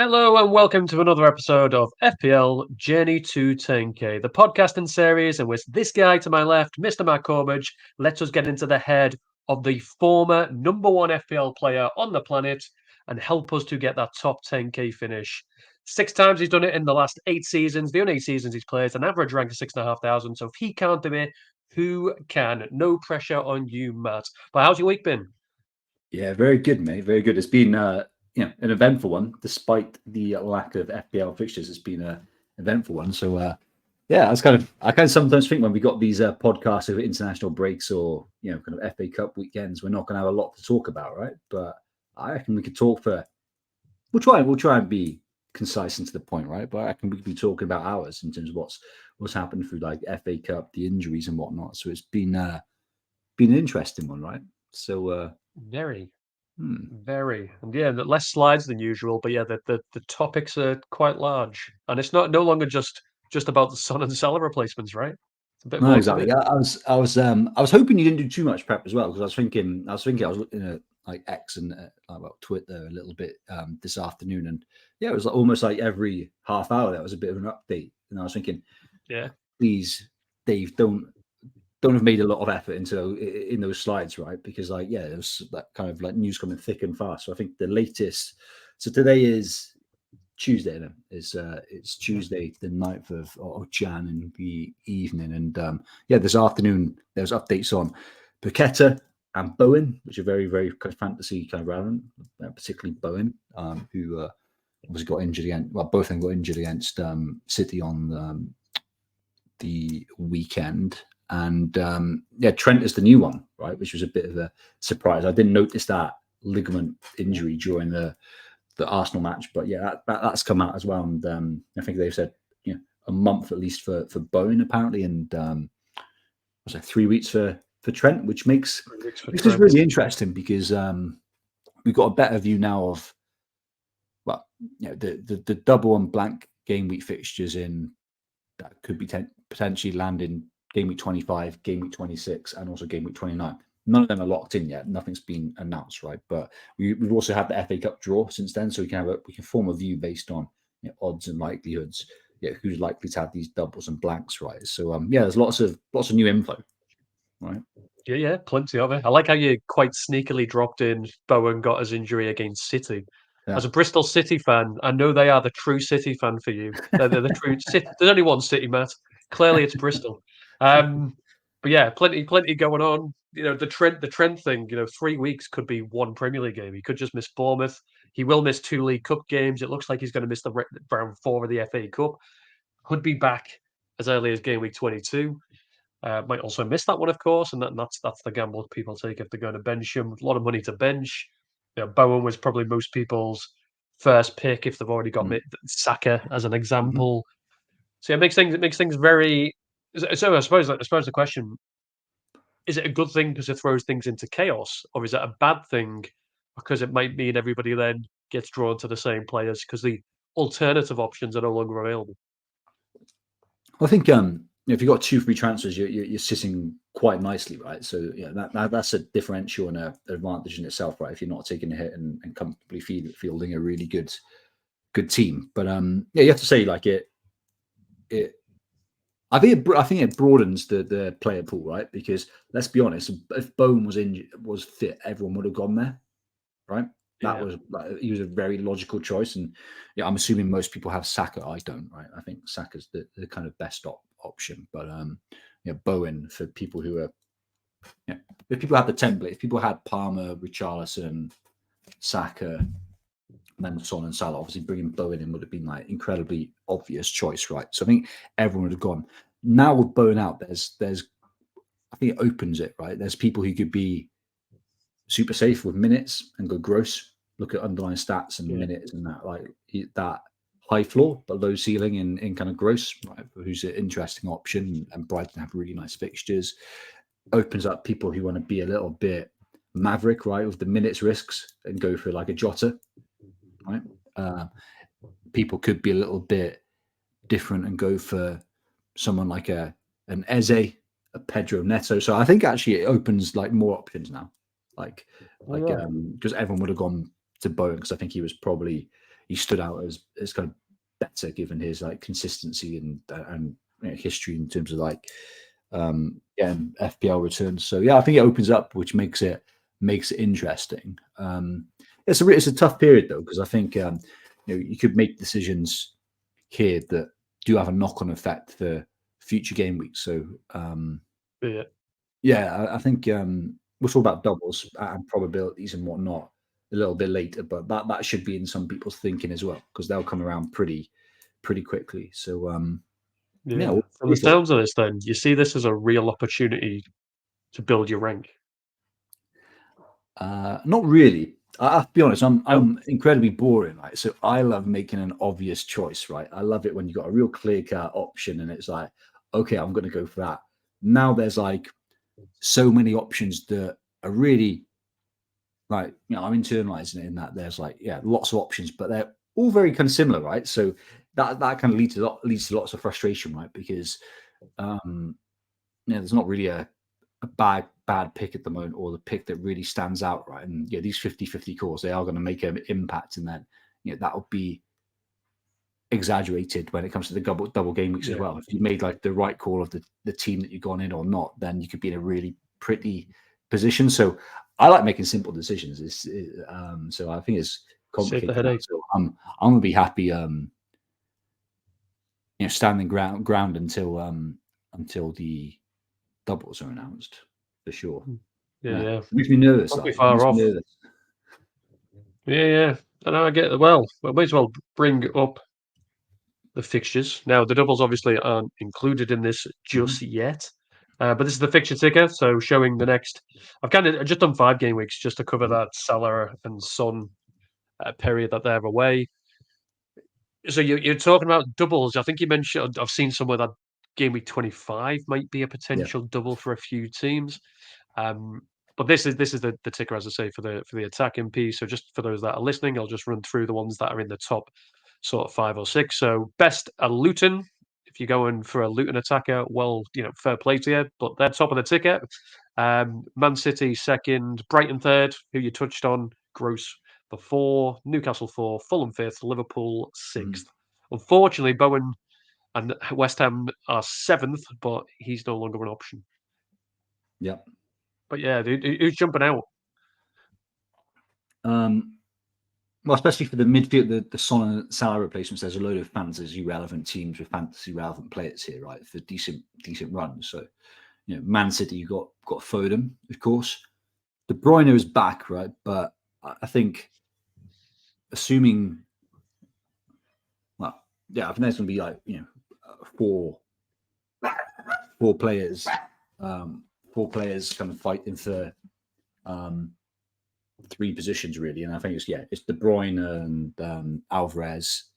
Hello and welcome to another episode of FPL Journey to 10K, the podcasting series in which this guy to my left, Mr. Matt Corbridge, lets us get into the head of the former number one FPL player on the planet and help us to get that top 10K finish. 6 times he's done it in the last 8 seasons. The only 8 seasons he's played, an average rank of 6,500. So if he can't do it, who can? No pressure on you, Matt. But how's your week been? Yeah, very good, mate. Very good. It's been an eventful one, despite the lack of FPL fixtures. It's been an eventful one. So I kind of sometimes think when we got these podcasts over international breaks or kind of FA Cup weekends, we're not going to have a lot to talk about, right? But I reckon we could talk for. We'll try and be concise and to the point, right? But I reckon we could be talking about hours in terms of what's happened through like FA Cup, the injuries and whatnot. So it's been an interesting one, right? So. Very. Very. And yeah, less slides than usual, but yeah, the topics are quite large. And it's no longer just about the Son and Salah replacements, right? It's a bit No, more to exactly. it. I was hoping you didn't do too much prep as well because I was looking at like X and Twitter a little bit this afternoon, and yeah, it was almost like every half hour there was a bit of an update, and I was thinking, Yeah. please, Dave, don't have made a lot of effort in those slides, right? Because there was that kind of like news coming thick and fast. So I think the latest. So today is Tuesday. Then it's Tuesday, the 9th of Jan in the evening, and this afternoon there's updates on Paqueta and Bowen, which are very, very kind of fantasy kind of relevant, particularly Bowen, who obviously got injured again. Well, both of them got injured against City on the weekend. And Trent is the new one, right? Which was a bit of a surprise. I didn't notice that ligament injury during the Arsenal match, but yeah, that's come out as well. And I think they've said a month at least for Bowen apparently, and was it 3 weeks for Trent, which makes this is really interesting because we've got a better view now of the double and blank game week fixtures in that could be potentially land in game week 25, game week 26, and also game week 29. None of them are locked in yet. Nothing's been announced, right? But we've also had the FA Cup draw since then, so we can form a view based on odds and likelihoods. Who's likely to have these doubles and blanks, right? So there's lots of new info, right? Yeah, plenty of it. I like how you quite sneakily dropped in Bowen got his injury against City. Yeah. As a Bristol City fan, I know they are the true City fan for you. They're the true City. There's only one City, Matt. Clearly, it's Bristol. But yeah, plenty going on. The trend thing. 3 weeks could be one Premier League game. He could just miss Bournemouth. He will miss 2 League Cup games. It looks like he's going to miss the round 4 of the FA Cup. Could be back as early as game week 22. Might also miss that one, of course, and that's the gamble people take if they're going to bench him. A lot of money to bench. Bowen was probably most people's first pick if they've already got Saka as an example. So it makes things very. So I suppose the question is: it a good thing because it throws things into chaos, or is it a bad thing because it might mean everybody then gets drawn to the same players because the alternative options are no longer available? I think if you've got 2 free transfers, you're sitting quite nicely, right? So that's a differential and an advantage in itself, right? If you're not taking a hit and comfortably fielding a really good team, but you have to say like it. I think it broadens the player pool, right? Because let's be honest, if Bowen was fit, everyone would have gone there, right? He was a very logical choice, and I'm assuming most people have Saka. I don't, right? I think Saka's the kind of best option, but Bowen for people who are, if people had the template, if people had Palmer, Richarlison, Saka, and then Son and Salah, obviously bringing Bowen in would have been like incredibly obvious choice, right? So I think everyone would have gone. Now with Bowen out, there's I think it opens it, right? There's people who could be super safe with minutes and go gross, look at underlying stats and minutes and that high floor but low ceiling in kind of gross, right? Who's an interesting option, and Brighton have really nice fixtures. Opens up people who want to be a little bit maverick, right, with the minutes risks and go for like a Jota, right? People could be a little bit different and go for someone like an Eze, a Pedro Neto. So I think actually it opens like more options now. Because everyone would have gone to Bowen because I think he was probably he stood out as kind of better given his like consistency and history in terms of like getting FPL returns. So yeah, I think it opens up, which makes it interesting. It's a tough period though, because I think you could make decisions here that do have a knock-on effect for future game weeks. So I think we'll talk about doubles and probabilities and whatnot a little bit later, but that should be in some people's thinking as well, because they'll come around pretty quickly. So from the sounds of this, then you see this as a real opportunity to build your rank. Not really. I have to be honest, I'm incredibly boring, right? So I love making an obvious choice, right? I love it when you've got a real clear-cut option and it's like, okay, I'm going to go for that. Now there's like so many options that are really like, I'm internalizing it in that there's like, lots of options, but they're all very kind of similar, right? So that kind of leads to lots of frustration, right? Because there's not really a bad pick at the moment, or the pick that really stands out, right? And these 50-50 calls, they are going to make an impact, and then that will be exaggerated when it comes to the double game weeks as well. If you made like the right call of the team that you've gone in or not, then you could be in a really pretty position. So I like making simple decisions. So I think it's complicated. So I'm gonna be happy standing ground until the doubles are announced, for sure. It makes me nervous. Not far off. Yeah. And I get I may as well bring up the fixtures. Now the doubles obviously aren't included in this just yet. But this is the fixture ticker, so showing the next. I've just done 5 game weeks just to cover that Salah and Son period that they're away. So you're talking about doubles. I think you mentioned, I've seen somewhere that game week 25 might be a potential double for a few teams. But this is the ticker, as I say, for the attacking piece. So just for those that are listening, I'll just run through the ones that are in the top sort of 5 or 6. So best a Luton. If you're going for a Luton attacker, well, fair play to you, but they're top of the ticket. Man City second, Brighton third, who you touched on, Gross for 4, Newcastle 4, Fulham 5th, Liverpool 6th. Unfortunately, Bowen and West Ham are 7th, but he's no longer an option. Yep. But who's jumping out? Well, especially for the midfield, the Son and Salah replacements, there's a load of fantasy relevant teams with fantasy relevant players here, right? For decent runs. So, Man City, you got Foden, of course. De Bruyne is back, right? But I think, assuming, I think there's going to be like 4 players, 4 players kind of fighting for 3 positions really, and I think it's De Bruyne and Alvarez,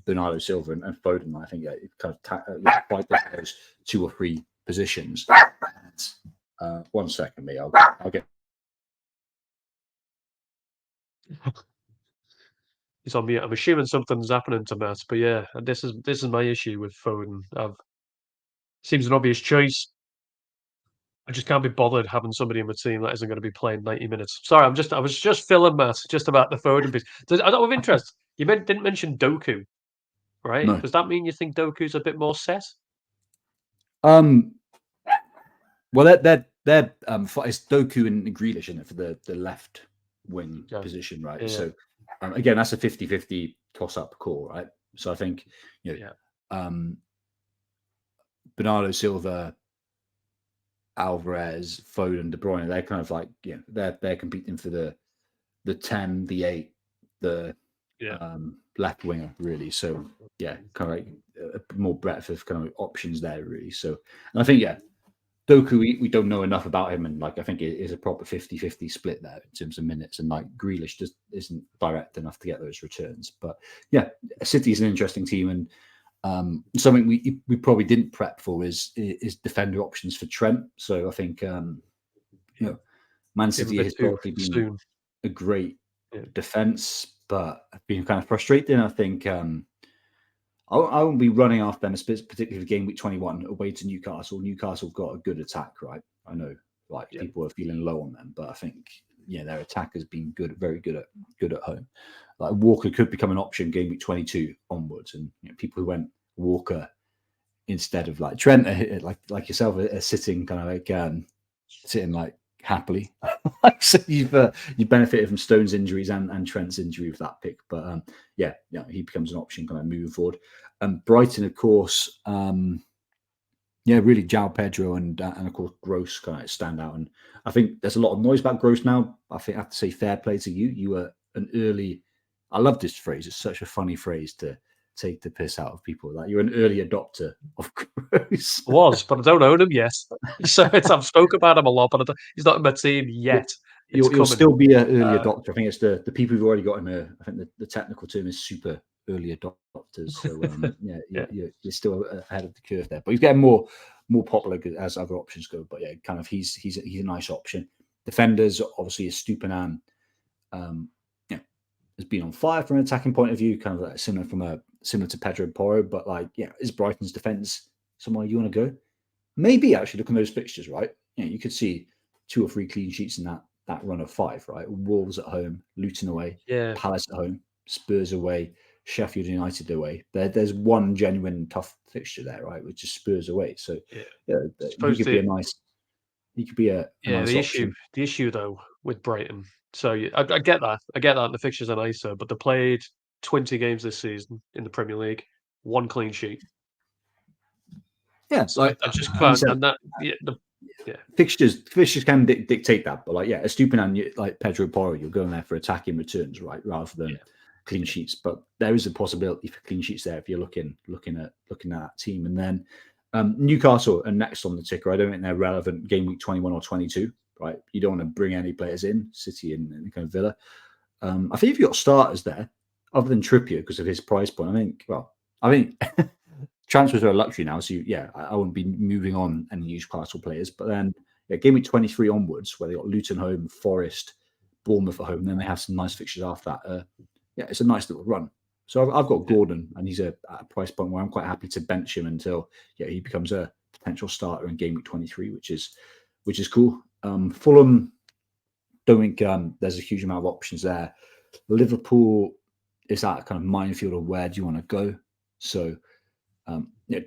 Bernardo Silva and Foden. I think it kind of fight those 2 or 3 positions. 1 second, mate. I'll get. He's on mute. I'm assuming something's happening to Matt, but this is my issue with Foden. Seems an obvious choice. I just can't be bothered having somebody in my team that isn't going to be playing 90 minutes. Sorry, I was just filling Matt just about the Foden piece. Out of interest, you didn't mention Doku, right? No. Does that mean you think Doku's a bit more set? Well, they're it's Doku and Grealish in it for the left wing position, right? Yeah. So again, that's a 50-50 toss-up call, right? So I think Bernardo Silva, Alvarez, Foden, De Bruyne, they're kind of like they're competing for the 10, the 8, the left winger really. So kind of like a more breadth of kind of options there really. So, and I think Doku, we don't know enough about him, and like I think it is a proper 50-50 split there in terms of minutes, and like Grealish just isn't direct enough to get those returns. But City is an interesting team, and something we probably didn't prep for is defender options for Trent. So I think Man City has historically been a great defense, but I've been kind of frustrated. I think I won't be running after them, particularly for game week 21 away to Newcastle. Newcastle got a good attack, right? I know, people are feeling low on them, but I think their attack has been good, very good at home. Like Walker could become an option game week 22 onwards, and people who went Walker instead of like Trent, like yourself, are sitting kind of like sitting like happily. So you've benefited from Stone's injuries and Trent's injury with that pick, but he becomes an option kind of moving forward. Brighton, of course, really João Pedro and of course Gross kind of stand out, and I think there's a lot of noise about Gross now. I think I have to say fair play to you. You were an early. I love this phrase. It's such a funny phrase to take the piss out of people. Like you're an early adopter of Gross. Was, but I don't own him yet. So I've spoken about him a lot, but he's not in my team yet. You'll still be an early adopter. I think it's the people who've already got him. I think the technical term is super early adopters. So you're still ahead of the curve there. But he's getting more popular as other options go. But kind of he's a nice option. Defenders, obviously, Stupinan has been on fire from an attacking point of view, kind of like similar to Pedro Porro. But is Brighton's defense somewhere you want to go? Maybe actually look at those fixtures, right? You could see 2 or 3 clean sheets in that run of 5, right? Wolves at home, Luton away, Palace at home, Spurs away, Sheffield United away. There's one genuine tough fixture there, right? Which is Spurs away. So he could be a nice. He could be a nice option. The issue though with Brighton. So I get that. I get that the fixtures are nicer, but they played 20 games this season in the Premier League, 1 clean sheet. Yeah, so I just can't. And that, fixtures can dictate that, but a Stupinan like Pedro Porro, you're going there for attacking returns, right, rather than clean sheets. But there is a possibility for clean sheets there if you're looking at that team. And then Newcastle are next on the ticker. I don't think they're relevant game week 21 or 22, right? You don't want to bring any players in, City and kind of Villa. I think if you've got starters there, other than Trippier because of his price point, I think transfers are a luxury now, so I wouldn't be moving on any Newcastle players. But then game week 23 onwards, where they got Luton home, Forest, Bournemouth at home, and then they have some nice fixtures after that. It's a nice little run. So I've got Gordon, and he's at a price point where I'm quite happy to bench him until he becomes a potential starter in game week 23, which is cool. Fulham, don't think there's a huge amount of options there. Liverpool is that kind of minefield of where do you want to go? So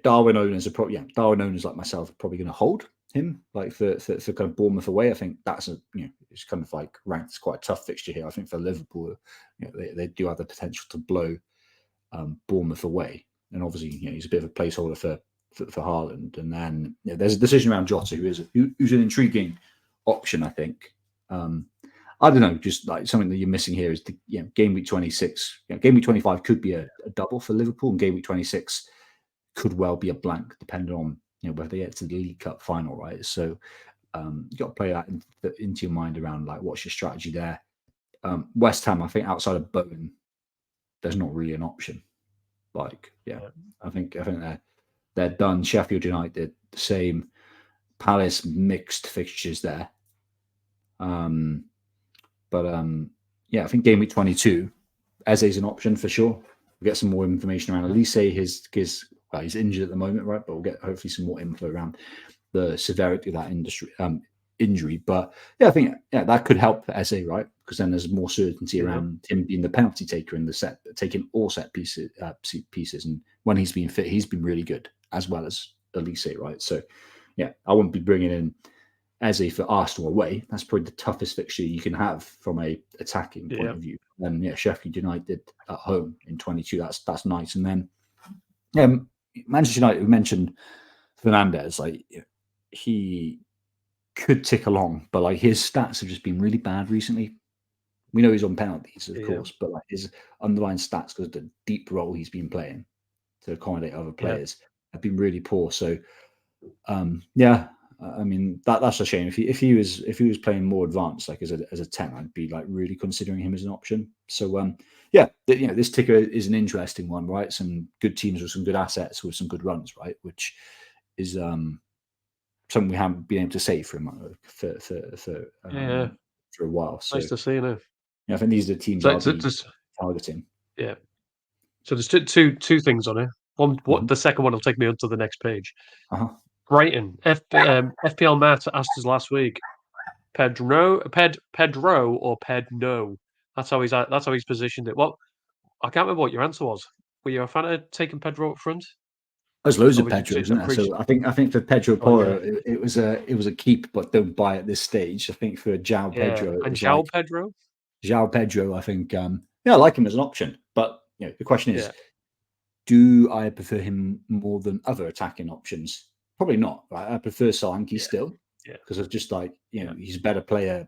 Darwin owners like myself are probably going to hold him for kind of Bournemouth away. I think that's it's kind of like ranked as quite a tough fixture here. I think for Liverpool, they do have the potential to blow Bournemouth away, and obviously he's a bit of a placeholder for Haaland. And then there's a decision around Jota, who's an intriguing option. I think I don't know, just like something that you're missing here is the game week 26. Game week 25 could be a double for Liverpool, and game week 26 could well be a blank, depending on whether they get to the League Cup final, right? So you got to play that into your mind around like what's your strategy there. West Ham, I think outside of Bowen, there's not really an option. I think they're done. Sheffield United the same. Palace mixed fixtures there. I think game week 22, Eze's an option for sure. We'll get some more information around Elise. He's injured at the moment, right? But we'll get hopefully some more info around the severity of that injury. But I think that could help Eze, right? Because then there's more certainty around him being the penalty taker in the set, taking all set pieces. And when he's been fit, he's been really good, as well as Elise, right? So I wouldn't be bringing in Eze for Arsenal away. That's probably the toughest fixture you can have from a attacking point of view. And Sheffield United at home in 22. That's nice. And then Manchester United, we mentioned Fernandez, he could tick along, but his stats have just been really bad recently. We know he's on penalties, of course, but his underlying stats, because of the deep role he's been playing to accommodate other players, have been really poor. So, I mean that's a shame. If he was playing more advanced, as a 10, I'd be really considering him as an option. So this ticker is an interesting one, right? Some good teams with some good assets with some good runs, right? Which is something we haven't been able to say for a while. So nice to see, I think these are the teams I'll be targeting. Yeah. So there's two things on it. One, the second one will take me onto the next page. Brighton, FPL Matt asked us last week, Pedro or Pedno. That's how he's positioned it. Well, I can't remember what your answer was. Were you a fan of taking Pedro up front? There's loads Or of would you Pedro, say isn't there? appreciate? So I think for Pedro Oh yeah, Porro, it was a keep, but don't buy at this stage. I think for João yeah. Pedro, it And was João like Pedro? João Pedro. I think I like him as an option, but the question is, Yeah, do I prefer him more than other attacking options? Probably not. Right? I prefer Solanke yeah, still yeah, because of just like yeah, he's a better player,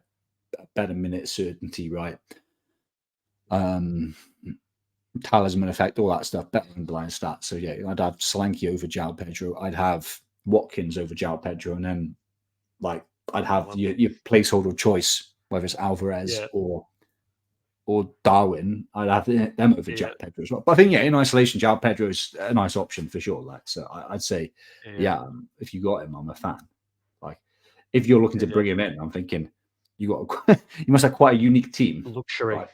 better minute certainty, right? Um, Talisman effect, all that stuff, better than blind stats. So yeah, I'd have Solanke over João Pedro. I'd have Watkins over João Pedro, and then like I'd oh, have your placeholder choice, whether it's Alvarez yeah, or Darwin. I'd have them over yeah, João Pedro as well. But I think in isolation, João Pedro is a nice option for sure. Like so, I'd say yeah, if you got him, I'm a fan. Like if you're looking yeah, to yeah. bring him in, I'm thinking you must have quite a unique team, Luxury. right?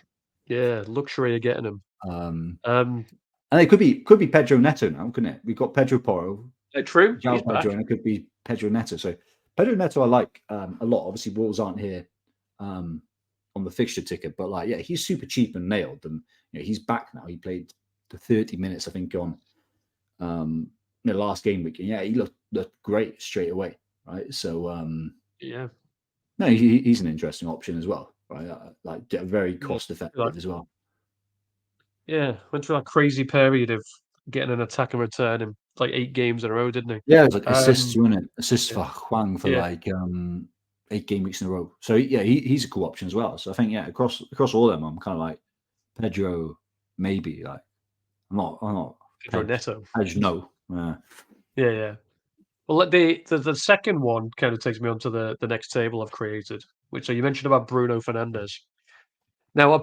Yeah, luxury of getting him. Um, Um, and it could be Pedro Neto now, couldn't it? We've got Pedro Porro, True. He's João Pedro, back. and it could be Pedro Neto. So Pedro Neto, I like a lot. Obviously, Wolves aren't here on the fixture ticket, but like, yeah, he's super cheap and nailed, and he's back now. He played the 30 minutes, I think, on the last game week, and yeah, he looked great straight away, right? So Yeah. no, he's an interesting option as well, right? Like very Yeah. cost Like, effective as well. yeah. Went through that crazy period of getting an attack and return in like 8 games in a row, didn't he? Yeah, it was like assists, wasn't it? Assists Yeah. for Huang for Yeah. like 8 game weeks in a row. So yeah, he's a cool option as well. So I think across all of them, I'm kind of like Pedro, maybe like I'm not Pedro Neto. Pedro, no. Yeah, yeah. Well, the second one kind of takes me on to the next table I've created, which so you mentioned about Bruno Fernandes. Now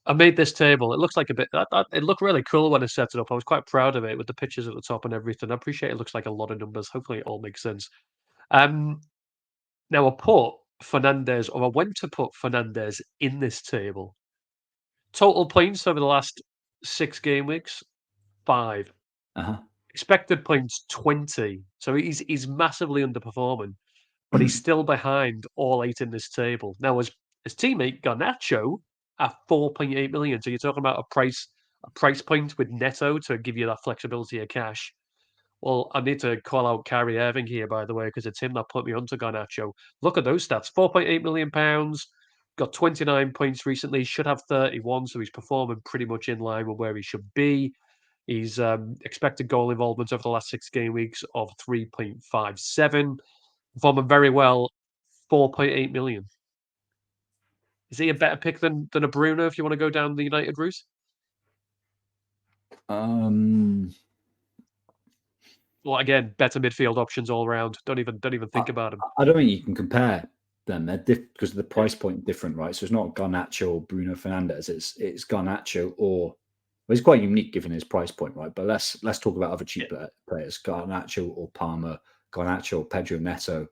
I made this table. It looks like a bit. It looked really cool when I set it up. I was quite proud of it with the pictures at the top and everything. I appreciate it looks like a lot of numbers. Hopefully, it all makes sense. Um, Now I put Fernandes, or I went to put Fernandes in this table. Total points over the last 6 game weeks, 5. Uh-huh. Expected points, 20. So he's massively underperforming, but he's still behind all 8 in this table. Now, his teammate Garnacho at 4.8 million. So you're talking about a price point with Neto to give you that flexibility of cash. Well, I need to call out Kyrie Irving here, by the way, because it's him that put me onto Garnacho. Look at those stats: £4.8 million, got 29 points recently, should have 31, so he's performing pretty much in line with where he should be. He's expected goal involvement over the last 6 game weeks of 3.57, performing very well. 4.8 million. Is he a better pick than a Bruno if you want to go down the United route? Well, again, better midfield options all around. Don't even I, think about him. I don't think you can compare them. They're because the Yeah, price point different, right? So it's not Garnacho or Bruno Fernandes. It's Garnacho or well, he's quite unique given his price point, right? But let's talk about other yeah, cheaper players: Garnacho or Palmer, Garnacho or Pedro Neto,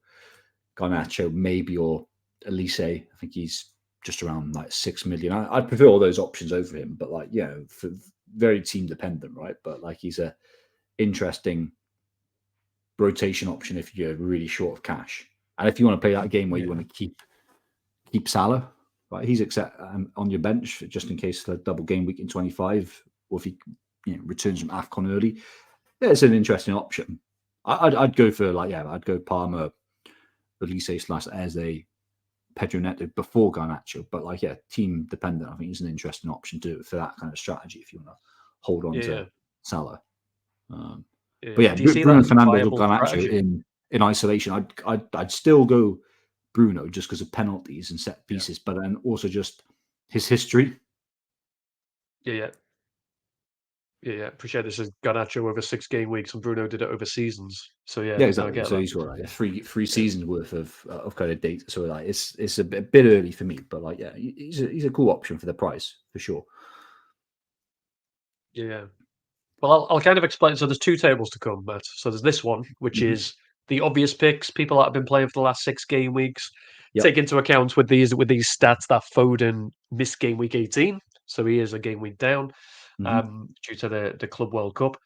Garnacho maybe or Elise. I think he's just around like 6 million. I'd prefer all those options over him, but like for very team dependent, right? But like he's a interesting rotation option if you're really short of cash. And if you want to play that game where you yeah, want to keep Salah, right? He's on your bench just in case the double game week in 25, or if he returns from AFCON early. Yeah, it's an interesting option. I'd go for I'd go Palmer, Elise / Eze, Pedro Neto before Garnacho. But team dependent, I think is an interesting option for that kind of strategy if you want to hold on yeah, to yeah. Salah. But Yeah. yeah, Do you see that Bruno as a Fernandes or viable Garnacho strategy? in isolation, I'd still go Bruno just because of penalties and set Yeah. pieces, but then also just his history. Yeah, yeah. Yeah, yeah. Appreciate this is Garnacho over 6 game weeks and Bruno did it over seasons. So yeah, Yeah, no, I exactly. get So that. he's got like three Yeah. seasons worth of kind of data. So like it's a bit early for me, but he's a cool option for the price for sure. Yeah, yeah. Well, I'll kind of explain. So there's 2 tables to come, Matt. So there's this one, which Mhm. is the obvious picks, people that have been playing for the last 6 game weeks. Take Yep. into account with these stats that Foden missed game week 18, so he is a game week down Hmm. due to the Club World Cup.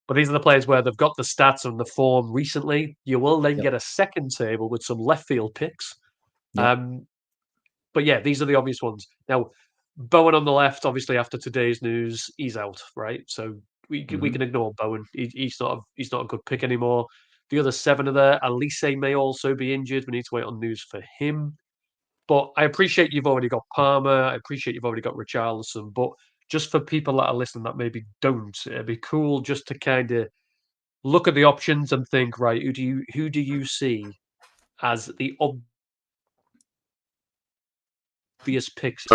But these are the players where they've got the stats and the form recently. You will then Yep. get a second table with some left field picks. Yep. But yeah, these are the obvious ones. Now, Bowen on the left, obviously after today's news, he's out, right? So we can ignore Bowen. He's not a good pick anymore. The other 7 are there. Elise may also be injured. We need to wait on news for him. But I appreciate you've already got Palmer. I appreciate you've already got Richarlison. But just for people that are listening that maybe don't, it'd be cool just to kind of look at the options and think, right, who do you see as the obvious picks?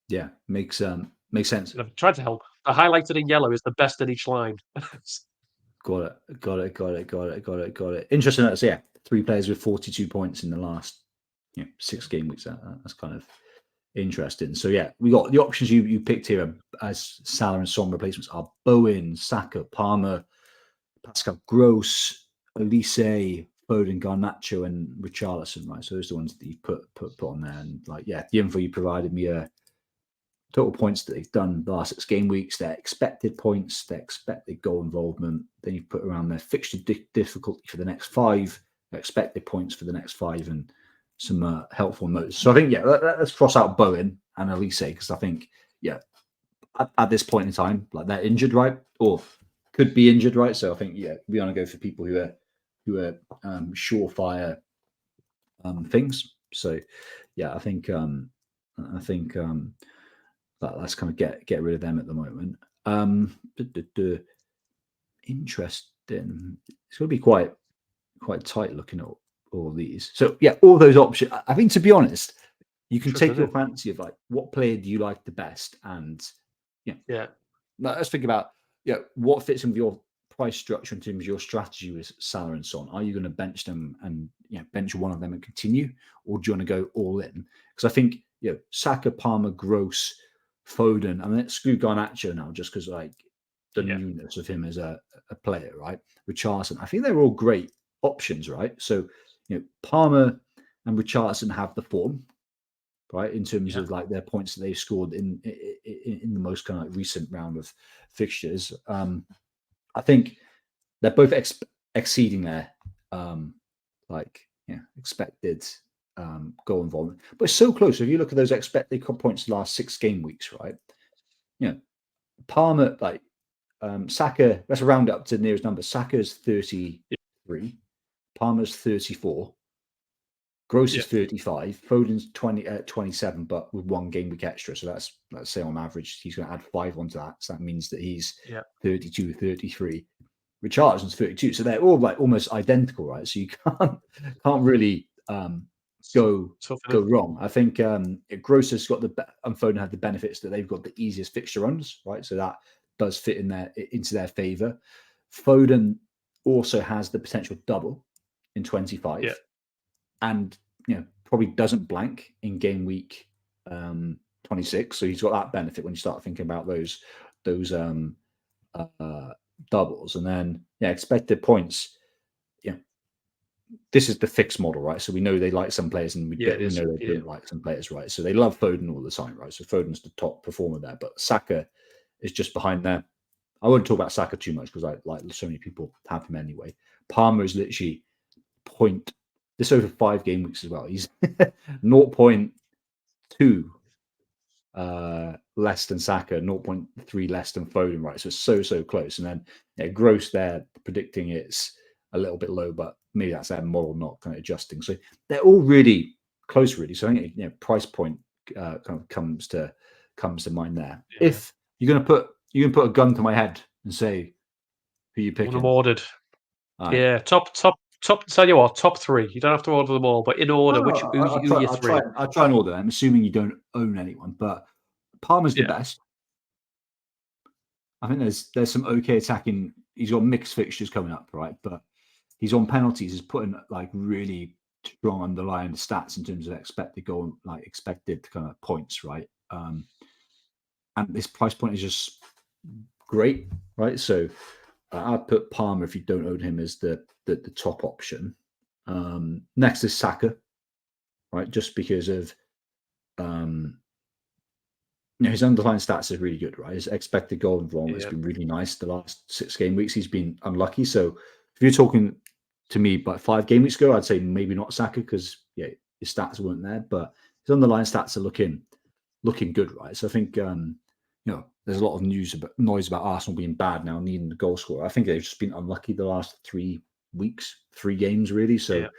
Yeah, makes sense. And I've tried to help. The highlighted in yellow is the best in each line. Got it. Interesting. So yeah, 3 players with 42 points in the last 6 game weeks. That's kind of interesting. So yeah, we got the options you picked here as Salah and Son replacements are Bowen, Saka, Palmer, Pascal Gross, Elise, Foden, Garnacho, and Richarlison. Right, so those are the ones that you put on there. And like, yeah, the info you provided me total points that they've done the last 6 game weeks, their expected points, their expected goal involvement. Then you put around their fixture difficulty for the next 5, their expected points for the next 5, and some helpful notes. So I think, yeah, let's cross out Bowen and Elise, because I think, yeah, at this point in time, like they're injured, right? Or could be injured, right? So I think, yeah, we want to go for people who are surefire things. So yeah, I think let's kind of get rid of them at the moment. Interesting. It's going to be quite tight looking at all these. So yeah, all those options. I think, to be honest, you can take your fancy of like, what player do you like the best, and let's think about what fits in with your price structure in terms of your strategy with Salah and Son. Are you going to bench them and bench one of them and continue, or do you want to go all in? Because I think Saka, Palmer, Gross, Foden, I mean, let's screw Garnacho now, just because like the newness of him as a player, right? Richarlison, I think they're all great options, right? So Palmer and Richarlison have the form, right, in terms of like their points that they've scored in the most kind of like recent round of fixtures. I think they're both exceeding their expected goal involvement, but it's so close. If you look at those expected points the last 6 game weeks, right? Palmer, like Saka, let's round up to the nearest number. Saka's 33, Palmer's 34, Gross is 35, Foden's 27, but with 1 game week extra. So let's say on average he's going to add 5 onto that. So that means that he's 32, 33. Richarlison's 32. So they're all like almost identical, right? So you can't really go wrong. I think Gross has got and Foden had the benefits that they've got the easiest fixture runs, right? So that does fit into their favor. Foden also has the potential double in 25, and probably doesn't blank in game week 26. So he's got that benefit when you start thinking about those doubles. And then expected points. This is the fixed model, right? So we know they like some players, and we know they don't like some players, right? So they love Foden all the time, right? So Foden's the top performer there, but Saka is just behind there. I won't talk about Saka too much because so many people have him anyway. Palmer is literally this over 5 game weeks as well. He's 0.2 less than Saka, 0.3 less than Foden, right? So it's so close. And then Gross there predicting it's a little bit low, but maybe that's their model not kind of adjusting. So they're all really close, really. So I think price point kind of comes to mind there. Yeah. If you're gonna put a gun to my head and say who you picking, I'm ordered. Right. Top. Tell you what, top 3. You don't have to order them all, but in order. Who are your 3? I'll try and order them, assuming you don't own anyone. But Palmer's the best. I think there's some okay attacking. He's got mixed fixtures coming up, right? But he's on penalties. He's putting like really strong underlying stats in terms of expected goal, like expected kind of points, right? And this price point is just great, right? So I'd put Palmer, if you don't own him, as the top option. Next is Saka, right? Just because of his underlying stats are really good, right? His expected goal involvement has been really nice the last 6 game weeks. He's been unlucky. So if you're talking to me about 5 game weeks ago, I'd say maybe not Saka, because his stats weren't there, but his underlying stats are looking good, right? So I think there's a lot of noise about Arsenal being bad now, needing the goal scorer. I think they've just been unlucky the last 3 weeks, 3 games really. So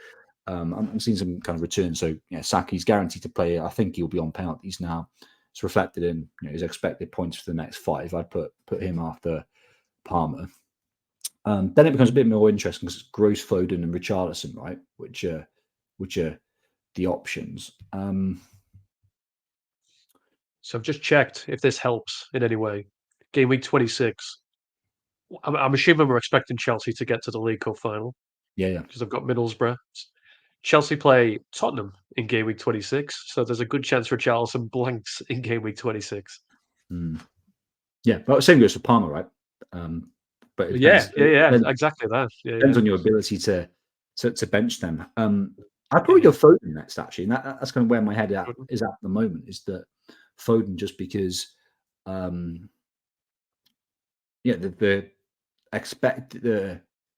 I'm seeing some kind of return. So Saki's guaranteed to play. I think he'll be on penalties now. It's reflected in his expected points for the next 5. I'd put him after Palmer. Then it becomes a bit more interesting because it's Gross, Foden, and Richarlison, right? Which are the options. So I've just checked if this helps in any way. Game week 26. I'm assuming we're expecting Chelsea to get to the League Cup final. Yeah. Because they've got Middlesbrough. Chelsea play Tottenham in game week 26, so there's a good chance Richarlison blanks in game week 26. Yeah, but same goes for Palmer, right? But it Yeah, depends, exactly that. Depends on your ability to bench them. I'd probably go Foden next, actually, and that's kind of where my head is at the moment. Is that Foden just because, the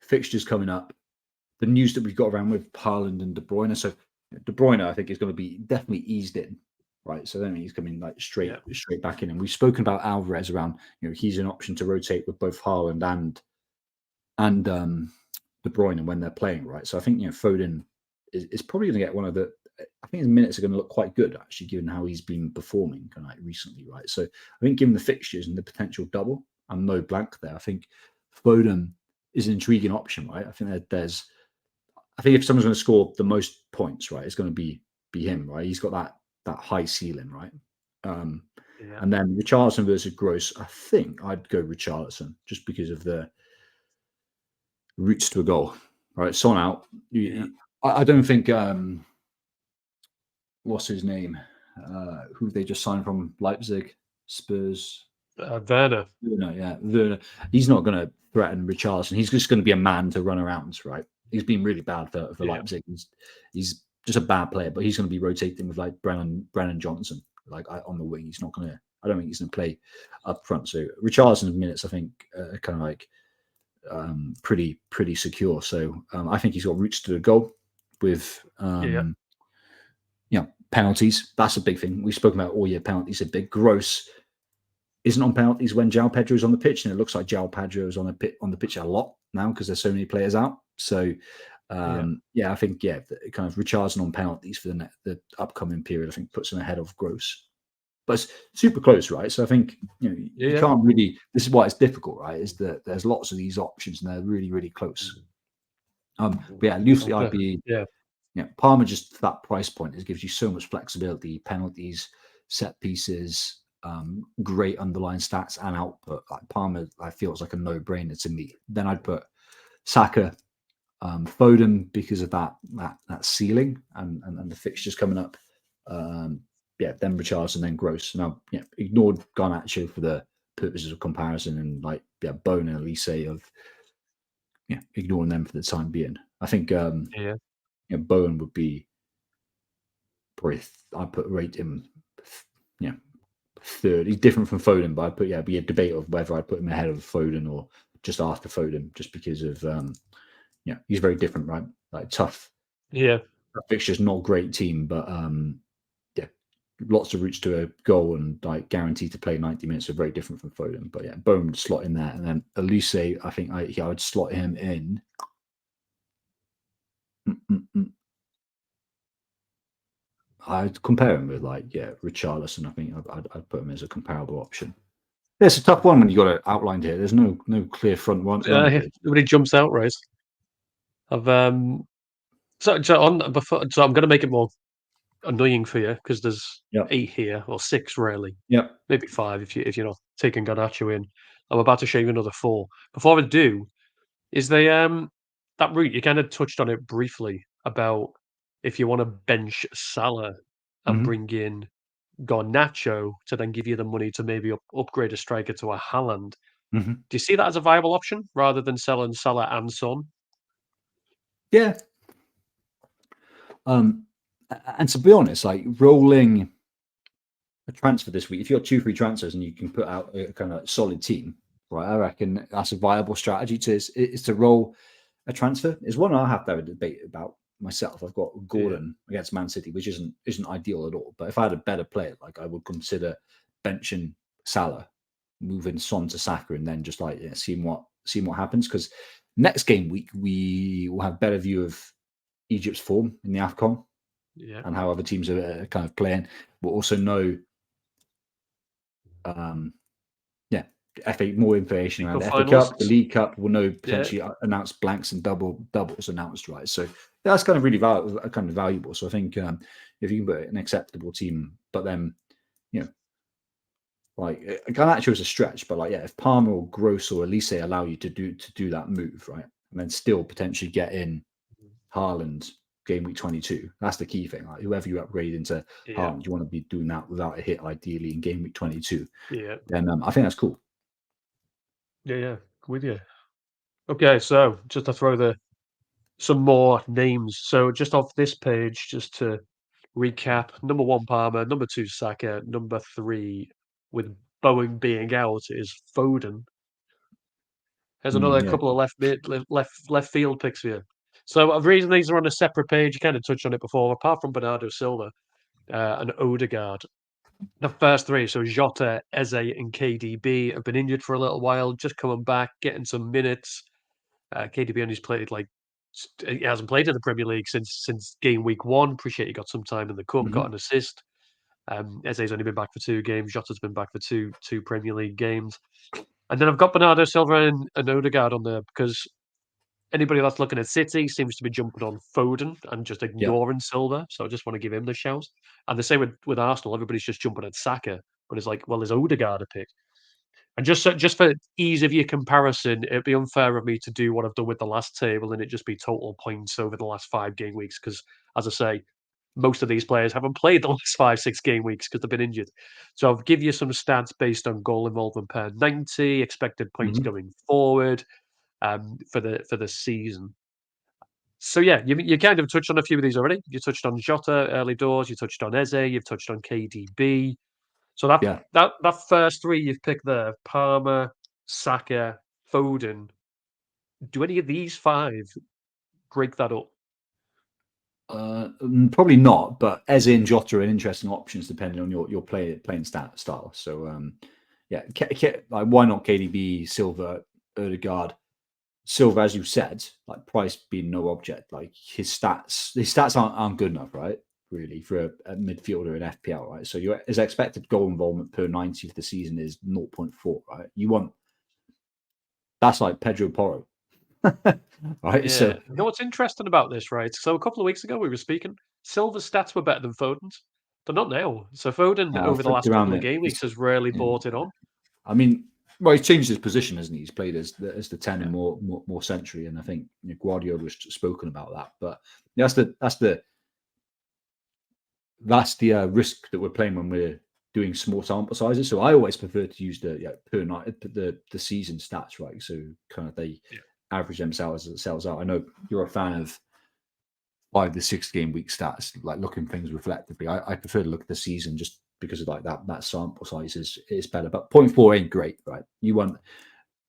fixtures coming up, the news that we've got around with Haaland and De Bruyne. So De Bruyne, I think, is going to be definitely eased in, right? So then he's coming like straight back in. And we've spoken about Alvarez around, he's an option to rotate with both Haaland and De Bruyne when they're playing, right? So I think Foden is probably going to get one of the. I think his minutes are going to look quite good, actually, given how he's been performing kind of like recently, right? So I think given the fixtures and the potential double, I'm no blank there. I think Foden is an intriguing option, right? I think I think if someone's going to score the most points, right, it's going to be him, right? He's got that high ceiling, right? And then Richarlison versus Gross, I think I'd go Richarlison just because of the routes to a goal, right? Son out. I don't think what's his name? Who they just signed from Leipzig, Spurs. Werner. Werner. He's not going to threaten Richarlison. He's just going to be a man to run around, right? He's been really bad for Leipzig. He's just a bad player, but he's going to be rotating with like Brennan Johnson, like on the wing. He's not going to. I don't think he's going to play up front. So Richarlison's minutes, I think, are kind of like pretty secure. So I think he's got routes to the goal with penalties. That's a big thing. We've spoken about all year penalties are big. Gross isn't on penalties when João Pedro's on the pitch, and it looks like João Pedro is on the pitch a lot now because there's so many players out. So I think kind of Richarlison on penalties for the upcoming period, I think puts him ahead of Gross. But it's super close, right? So I think you can't really. This is why it's difficult, right? Is that there's lots of these options and they're really, really close. Loosely I'd be Palmer just that price point. It gives you so much flexibility, penalties, set pieces, great underlying stats and output. Like Palmer, I feel it's like a no-brainer to me. Then I'd put Saka, Foden because of that ceiling and the fixtures coming up. Then Richarlison, then Gross. Now, ignored Garnacho for the purposes of comparison, and Bone and Elise of ignoring them for the time being. I think Bowen would be probably I'd rate him third. He's different from Foden, but it'd be a debate of whether I'd put him ahead of Foden or just after Foden, just because of he's very different, right? Like tough. Fixtures, not a great team, but lots of routes to a goal and like guaranteed to play 90 minutes are very different from Foden. But Bowen would slot in there, and then Elise, I think I would slot him in. I'd compare him with Richarlison. I think I'd put him as a comparable option. It's a tough one when you got it outlined here. There's no clear front one. Nobody jumps out, right? So I'm going to make it more annoying for you because there's 8 here or 6 really. Maybe 5 if you're not taking Garnacho in. I'm about to show you another 4. Before I do, is that route you kind of touched on it briefly about if you want to bench Salah and bring in Garnacho to then give you the money to maybe upgrade a striker to a Haaland. Do you see that as a viable option rather than selling Salah and Son? Yeah. And to be honest, like rolling a transfer this week, if you've got 2 free transfers and you can put out a kind of solid team, right? I reckon that's a viable strategy is to roll a transfer. Is one I have to have a debate about myself. I've got Gordon against Man City, which isn't ideal at all. But if I had a better player, like I would consider benching Salah, moving Son to Saka, and then just like seeing what happens. Because next game week we will have better view of Egypt's form in the AFCON and how other teams are kind of playing. We'll also know, FA more information around the FA Cup, the League Cup. We'll know potentially announced blanks and doubles announced, right? So that's kind of really valuable. So I think if you can put an acceptable team, but then like Garnacho is a stretch, but if Palmer or Gross or Elise allow you to do that move, right, and then still potentially get in Haaland game week 22, that's the key thing. Like whoever you upgrade into Haaland, you want to be doing that without a hit, ideally in game week 22. Then I think that's cool. Yeah, with you. Okay, so just to throw some more names. So just off this page, just to recap: number 1 Palmer, number 2 Saka, number 3 with Bowen being out is Foden. There's another couple of left field picks here. So the reason these are on a separate page, you kind of touched on it before. Apart from Bernardo Silva and Odegaard, the first 3, so Jota, Eze, and KDB, have been injured for a little while, just coming back, getting some minutes. KDB only's played he hasn't played in the Premier League since game week 1. Appreciate he got some time in the cup, got an assist. Eze's only been back for 2 games. Jota's been back for two Premier League games. And then I've got Bernardo Silva and Odegaard on there because anybody that's looking at City seems to be jumping on Foden and just ignoring Silva. So I just want to give him the shout. And the same with Arsenal. Everybody's just jumping at Saka. But it's like, well, there's Odegaard a pick. And just for ease of your comparison, it'd be unfair of me to do what I've done with the last table and it just be total points over the last 5 game weeks. Because, as I say, most of these players haven't played the last 5-6 game weeks because they've been injured. So I'll give you some stats based on goal involvement per 90, expected points going forward for the season. So yeah, you kind of touched on a few of these already. You touched on Jota early doors. You touched on Eze. You've touched on KDB. So that first 3 you've picked there: Palmer, Saka, Foden. Do any of these 5 break that up? Probably not, but Eze and Jota are interesting options depending on your playing style. So like why not KDB, Silva, Odegaard? Silva, as you said, like price being no object, like his stats aren't good enough, right? Really, for a midfielder in FPL, right? So his expected goal involvement per 90 for the season is 0.4, right? That's like Pedro Porro. Right. Yeah. So you know what's interesting about this, right? So a couple of weeks ago we were speaking. Silva's stats were better than Foden's. They're not now. So Foden over the last couple of game weeks has rarely bought it on. I mean, well, he's changed his position, hasn't he? He's played as the 10 and more century, and I think Guardiola was spoken about that. But that's the risk that we're playing when we're doing small sample sizes. So I always prefer to use the per night the season stats, right? So kind of they average themselves as it sells out. I know you're a fan of 5 to 6 game week stats, like looking things reflectively. I prefer to look at the season just because of like that sample size is better. But 0.4 ain't great, right? You want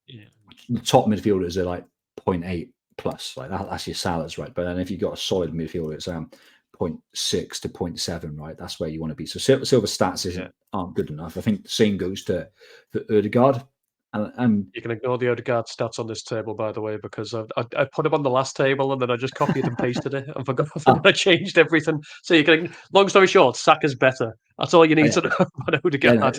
the top midfielders are like 0.8 plus, like that's your Salahs, right? But then if you've got a solid midfielder, it's 0.6 to 0.7, right? That's where you want to be. So Silva stats aren't good enough. I think the same goes for Odegaard. And you can ignore the Odegaard stats on this table, by the way, because I put him on the last table and then I just copied and pasted it. I forgot I changed everything. So you can. Long story short, Saka's better. That's all you need to know about Odegaard. I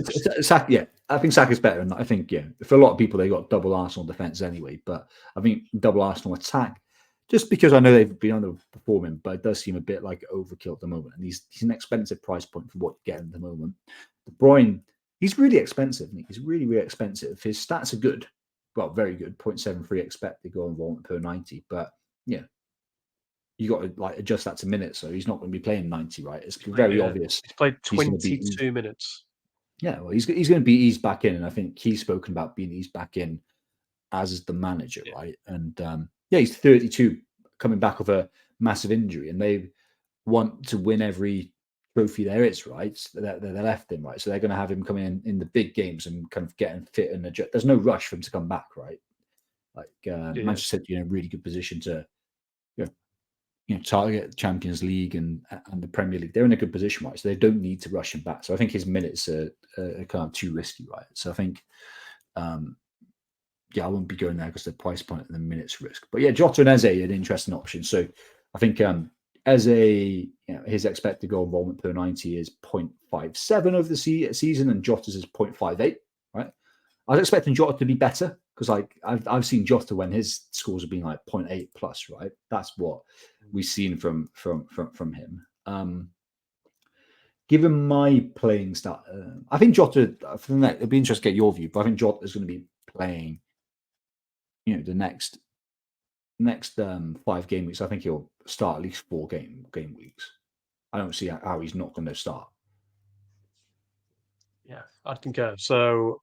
think Saka's better, and I think for a lot of people they got double Arsenal defense anyway. But I think double Arsenal attack, just because I know they've been underperforming, but it does seem a bit like overkill at the moment. And he's an expensive price point for what you get at the moment. De Bruyne. He's really expensive. He's really, really expensive. His stats are good. Well, very good. 0.73 expected goal involvement per 90. But you got to like adjust that to minutes. So he's not going to be playing 90, right? It's very obvious. He's played 22 minutes. Yeah, well, he's going to be eased back in. And I think he's spoken about being eased back in as the manager, right? And he's 32, coming back off a massive injury. And they want to win every trophy there is, right? They're left him, right? So they're going to have him come in the big games and kind of getting fit and adjust. There's no rush for him to come back, right? Like Manchester City in a really good position to target Champions League and the Premier League. They're in a good position, right? So they don't need to rush him back. So I think his minutes are kind of too risky, right? So I think, I wouldn't be going there because the price point and the minutes risk. But yeah, Jota and Eze are an interesting option. So I think Eze, his expected goal involvement per 90 is 0.57 over the season, and Jota's is 0.58, right? I was expecting Jota to be better because I've seen Jota when his scores have been like 0.8 plus, right? That's what we've seen from him. Given my playing start, I think Jota. It'd be interesting to get your view, but I think Jota is going to be playing, the next 5 game weeks. I think he'll start at least 4 game weeks. I don't see how he's not going to start. Yeah, I concur. So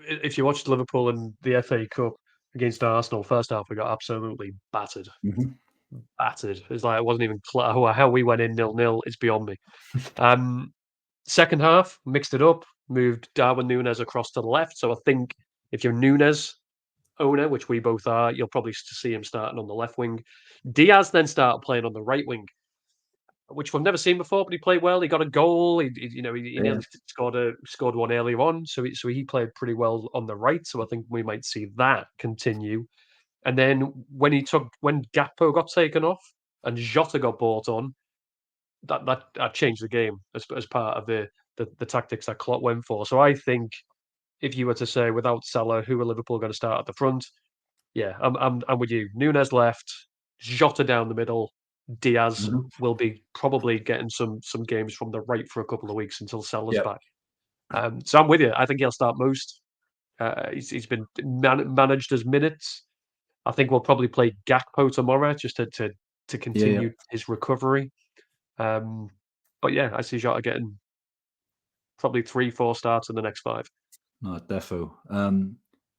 if you watched Liverpool and the FA Cup against Arsenal, first half we got absolutely battered. Mm-hmm. Battered. It's like it wasn't even clear how we went in 0-0. It's beyond me. Second half, mixed it up, moved Darwin Núñez across to the left. So I think if you're Núñez owner, which we both are, you'll probably see him starting on the left wing. Diaz then started playing on the right wing, which we've never seen before, but he played well. He got a goal. He nearly scored one earlier on. So he played pretty well on the right. So I think we might see that continue. And then when Gakpo got taken off and Jota got brought on, that changed the game as part of the tactics that Klopp went for. So I think if you were to say without Salah, who are Liverpool going to start at the front? Yeah, I'm with you. Núñez left, Jota down the middle. Diaz Mm-hmm. will be probably getting some games from the right for a couple of weeks until Salah's back. So I'm with you. I think he'll start most. He's been managed as minutes. I think we'll probably play Gakpo tomorrow just to continue his recovery. But yeah, I see Jota getting probably 3-4 starts in the next 5. No, defo.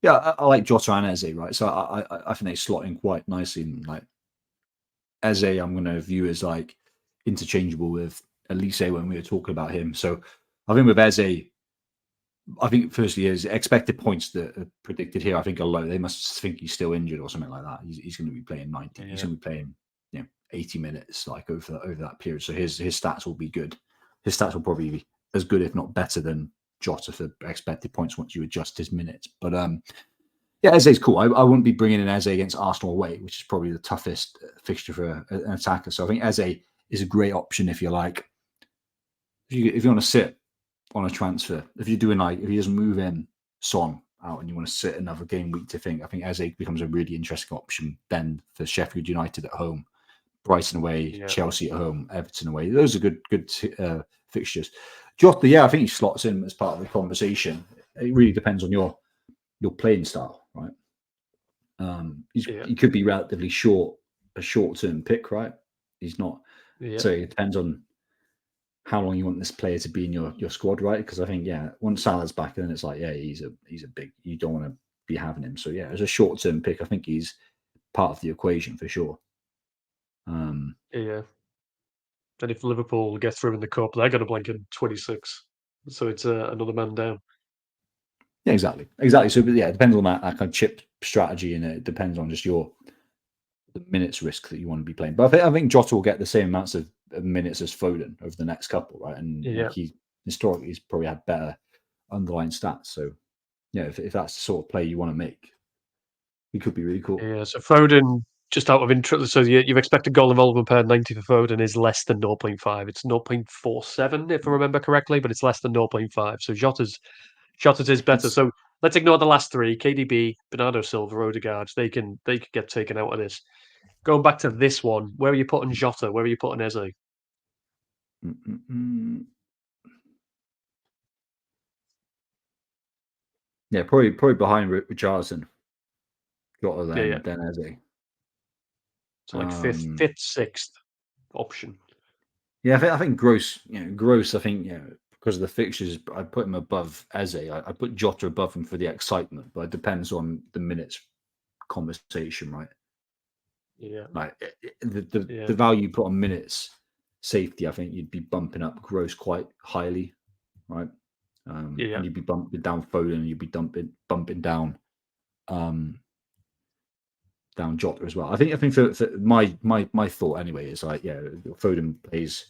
I like Jota and Eze, right? So I think they slot in quite nicely. And like Eze, I'm going to view as like interchangeable with Elise when we were talking about him. So I think with Eze, I think firstly his expected points that are predicted here, I think are low. They must think he's still injured or something like that. He's going to be playing 90. Yeah. He's going to be playing 80 minutes like over that period. So his stats will be good. His stats will probably be as good, if not better, than Jota for expected points once you adjust his minutes. But Eze's cool. I wouldn't be bringing in Eze against Arsenal away, which is probably the toughest fixture for an attacker. So I think Eze is a great option if you like. If you want to sit on a transfer, if you're doing if he doesn't move in Son out and you want to sit another game week to think, I think Eze becomes a really interesting option then for Sheffield United at home, Brighton away, Chelsea at home, Everton away. Those are good fixtures. Jota, I think he slots in as part of the conversation. It really depends on your playing style, right? He could be relatively a short-term pick, right? He's not. So it depends on how long you want this player to be in your squad, right? Because I think, once Salah's back, then it's like, he's a big. You don't want to be having him. So as a short-term pick, I think he's part of the equation for sure. And if Liverpool get through in the cup, they're going to blank in 26. So it's another man down. Yeah, exactly. So it depends on that kind of chip strategy, and it depends on just the minutes risk that you want to be playing. But I think Jota will get the same amounts of minutes as Foden over the next couple, right? And he historically he's probably had better underlying stats. So if that's the sort of play you want to make, he could be really cool. Yeah. So Foden, just out of interest, so you've expected goal involvement per 90 for Foden is less than 0.5. It's 0.47 if I remember correctly, but it's less than 0.5. So Jota's is better. So let's ignore the last 3: KDB, Bernardo Silva, Odegaard. They could get taken out of this. Going back to this one, where are you putting Jota? Where are you putting Eze? Yeah, probably behind Richarlison. Jota then Eze. So like fifth, sixth option. Yeah, I think Gross. I think because of the fixtures, I put him above Eze. I put Jota above him for the excitement, but it depends on the minutes conversation, right? Yeah. Like the value you put on minutes safety, I think you'd be bumping up Gross quite highly, right? And you'd be bumping down Foden, and you'd be bumping down down Jota as well. I think for my thought anyway is like, yeah, Foden plays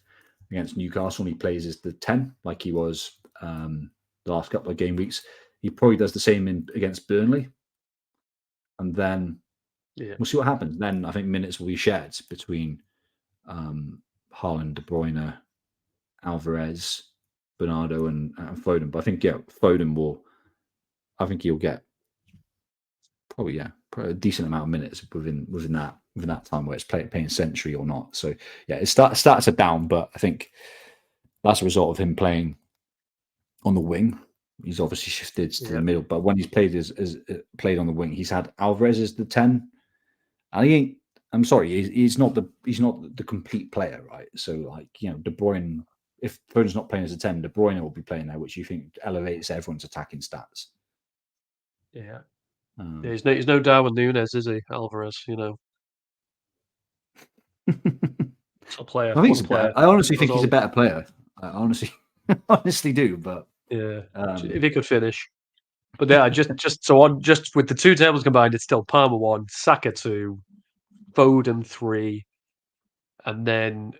against Newcastle and he plays as the 10 like he was the last couple of game weeks. He probably does the same against Burnley, and then we'll see what happens. Then I think minutes will be shared between Haaland, De Bruyne, Alvarez, Bernardo, and Foden. But I think Foden will. I think he'll get probably a decent amount of minutes within that time where it's playing century or not. So yeah, his stats are down, but I think that's a result of him playing on the wing. He's obviously shifted to the middle, but when he's played played on the wing, he's had Alvarez as the 10. And he ain't. I'm sorry, he's not the complete player, right? So like, you know, De Bruyne, if Foden's not playing as a 10, De Bruyne will be playing there, which you think elevates everyone's attacking stats. Yeah. He's no Darwin Núñez, is he, Alvarez? You know, top player. I think I honestly think he's a better player. I honestly do. But yeah, if he could finish. But yeah, just with the two tables combined, it's still Palmer 1, Saka 2, Foden 3, and then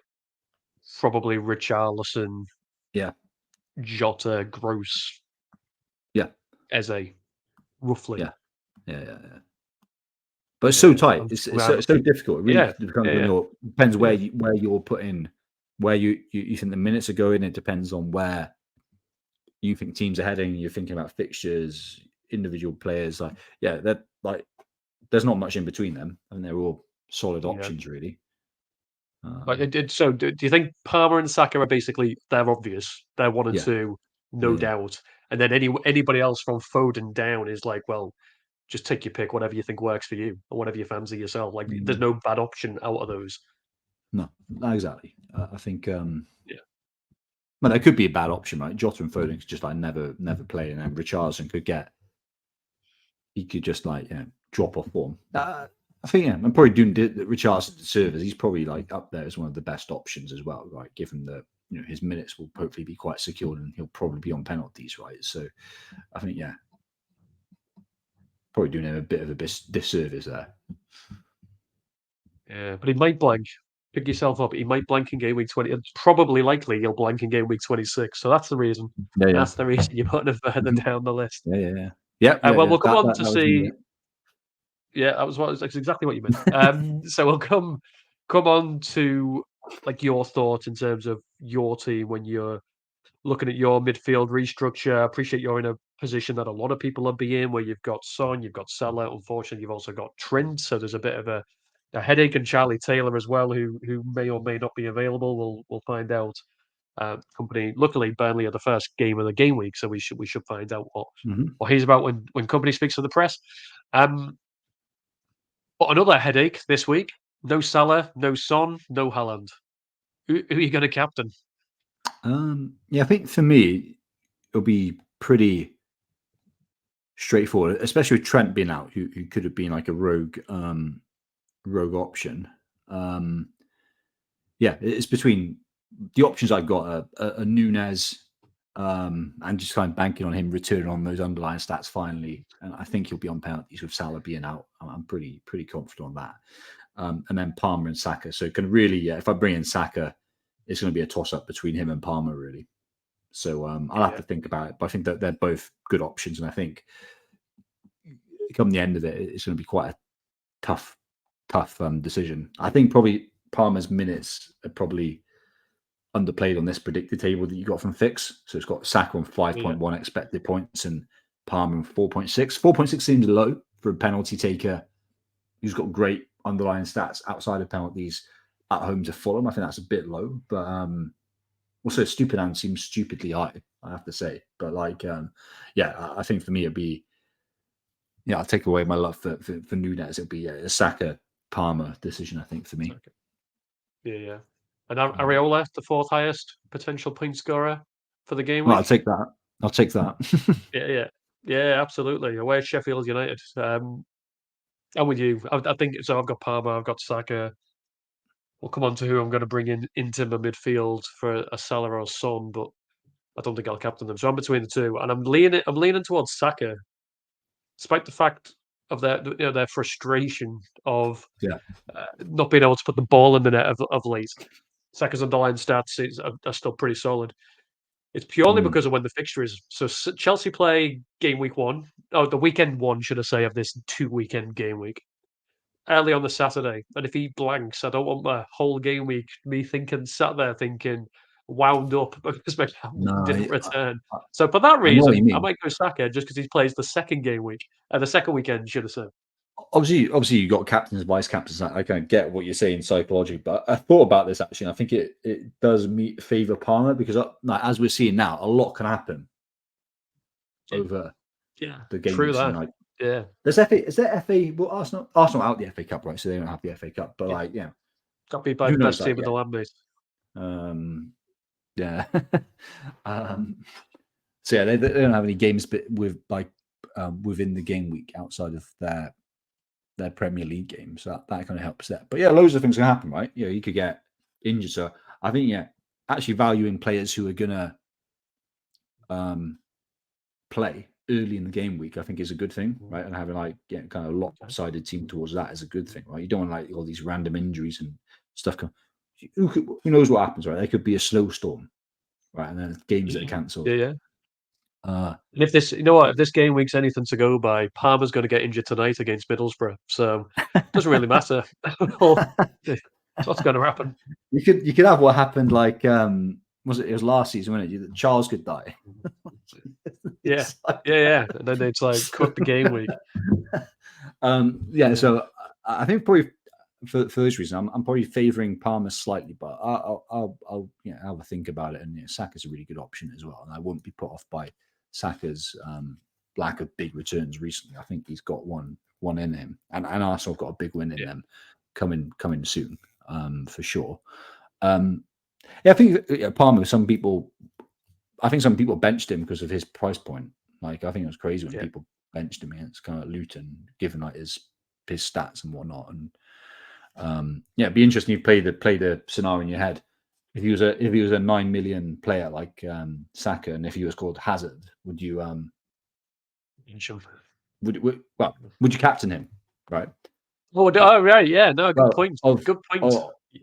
probably Richarlison, Jota, Gross, Eze, roughly. Yeah. But it's so tight. It's so difficult. It really depends where you're putting, where you think the minutes are going. It depends on where you think teams are heading. You're thinking about fixtures, individual players. There's not much in between them, and they're all solid options, really. So, do you think Palmer and Saka are basically they're obvious? They're 1 and 2, no doubt. And then anybody else from Foden down is like, well, just take your pick, whatever you think works for you, or whatever you fancy yourself. Like, there's no bad option out of those. No, exactly. I think, well, there could be a bad option, right? Jota and Foden could just like never play, and then Richarlison could just like drop off form. I think I'm probably doing Richarlison service. He's probably like up there as one of the best options as well, right? Given that his minutes will hopefully be quite secured, and he'll probably be on penalties, right? So I think probably doing him a bit of a disservice there. Yeah, but he might blank. Pick yourself up. He might blank in game week 20. It's probably likely he'll blank in game week 26. So that's the reason. That's the reason you're putting him further down the list. Yeah. Well, we'll come on to see. Yeah, that's exactly what you meant. So we'll come on to like your thoughts in terms of your team when you're looking at your midfield restructure. I appreciate you're in a position that a lot of people will be in, where you've got Son, you've got Salah. Unfortunately, you've also got Trent, so there's a bit of a headache, and Charlie Taylor as well, who may or may not be available. We'll find out. Company, luckily, Burnley are the first game of the game week, so we should find out what he's about when Company speaks to the press. But another headache this week: no Salah, no Son, no Haaland. Who are you going to captain? I think for me, it'll be pretty straightforward, especially with Trent being out, who could have been like a rogue option. It's between the options I've got are Núñez, and just kind of banking on him returning on those underlying stats finally. And I think he'll be on penalties with Salah being out. I'm pretty confident on that. And then Palmer and Saka. So it can really, if I bring in Saka, it's going to be a toss-up between him and Palmer, really. So I'll have to think about it. But I think that they're both good options. And I think come the end of it, it's going to be quite a tough decision. I think probably Palmer's minutes are probably underplayed on this predicted table that you got from Fix. So it's got Saka on 5.1 expected points and Palmer on 4.6. 4.6 seems low for a penalty taker who's got great underlying stats outside of penalties at home to Fulham. I think that's a bit low, but also Stupidant seems stupidly high, I have to say. But I think for me it'd be, I'll take away my love for Núñez. It'll be a Saka Palmer decision, I think, for me. Okay. Yeah. And Areola, the 4th highest potential point scorer for the game week. Well, I'll take that. Yeah, absolutely. Away at Sheffield United. I'm with you. I think so. I've got Palmer, I've got Saka. We'll come on to who I'm going to bring into my midfield for a Salah or Son, but I don't think I'll captain them. So I'm between the two, and I'm leaning towards Saka, despite the fact of their frustration of Yeah. not being able to put the ball in the net of late. Saka's underlying stats are still pretty solid. It's purely Mm. because of when the fixture is. So Chelsea play game week 1. Oh, the weekend 1, should I say, of this 2-weekend game week. Early on the Saturday. And if he blanks, I don't want my whole game week me sat there thinking, wound up because my captain No, didn't I, return. I So for that I know what you reason, I mean. might go Saka just because he plays the second game week, the second weekend, should I say. Obviously, you got captains, vice captains. I kind of get what you're saying psychologically, but I thought about this actually. And I think it does favor Palmer because, like, as we're seeing now, a lot can happen over Yeah, the game true weeks. And that. like, Yeah. there's FA. Is there FA? Well, Arsenal out the FA Cup, right? So they don't have the FA Cup. But Yeah. like, yeah, Got beat by who the knows? best Like, team in the land, mate. yeah. um, so yeah, they don't have any games, but with like within the game week outside of their Premier League games. So that kind of helps that. But yeah, loads of things can happen, right? Yeah, you could get injured. So I think, yeah, actually valuing players who are gonna play early in the game week, I think is a good thing, right? And having like kind of lopsided team towards that is a good thing, right? You don't want like all these random injuries and stuff. Who knows what happens, right? There could be a snowstorm, right? And then games that are cancelled. Yeah. And if this, you know what, if this game week's anything to go by, Palmer's going to get injured tonight against Middlesbrough, so it doesn't really matter. That's what's going to happen. You could have what happened like it was last season, wasn't it? Charles could die. Yeah, and then it's like cut the game week. So I think probably for those reasons, I'm probably favouring Palmer slightly, but I'll have a think about it. And Saka's a really good option as well, and I wouldn't be put off by Saka's lack of big returns recently. I think he's got one in him, and Arsenal have got a big win in them coming soon, for sure. I think Palmer. I think some people benched him because of his price point. Like, I think it was crazy when people benched him against kind of Luton, given like his stats and whatnot. And it'd be interesting if you play the scenario in your head. If he was a 9 million player like Saka, and if he was called Hazard, would you would you captain him? Right. Right, yeah, no, good point. Good point.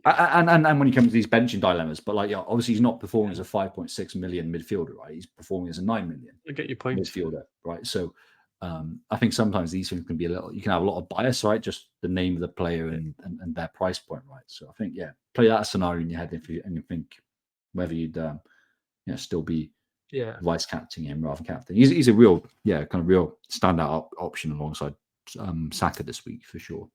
And when he comes to these benching dilemmas, but like, obviously he's not performing as a 5.6 million midfielder, right? He's performing as a 9 million I get your point. midfielder, right? So I think sometimes these things can be you can have a lot of bias, right? Just the name of the player and their price point, right? So I think, play that scenario in your head and you think whether you'd still be vice captaining him rather than captain. He's a real kind of real standout option alongside Saka this week for sure.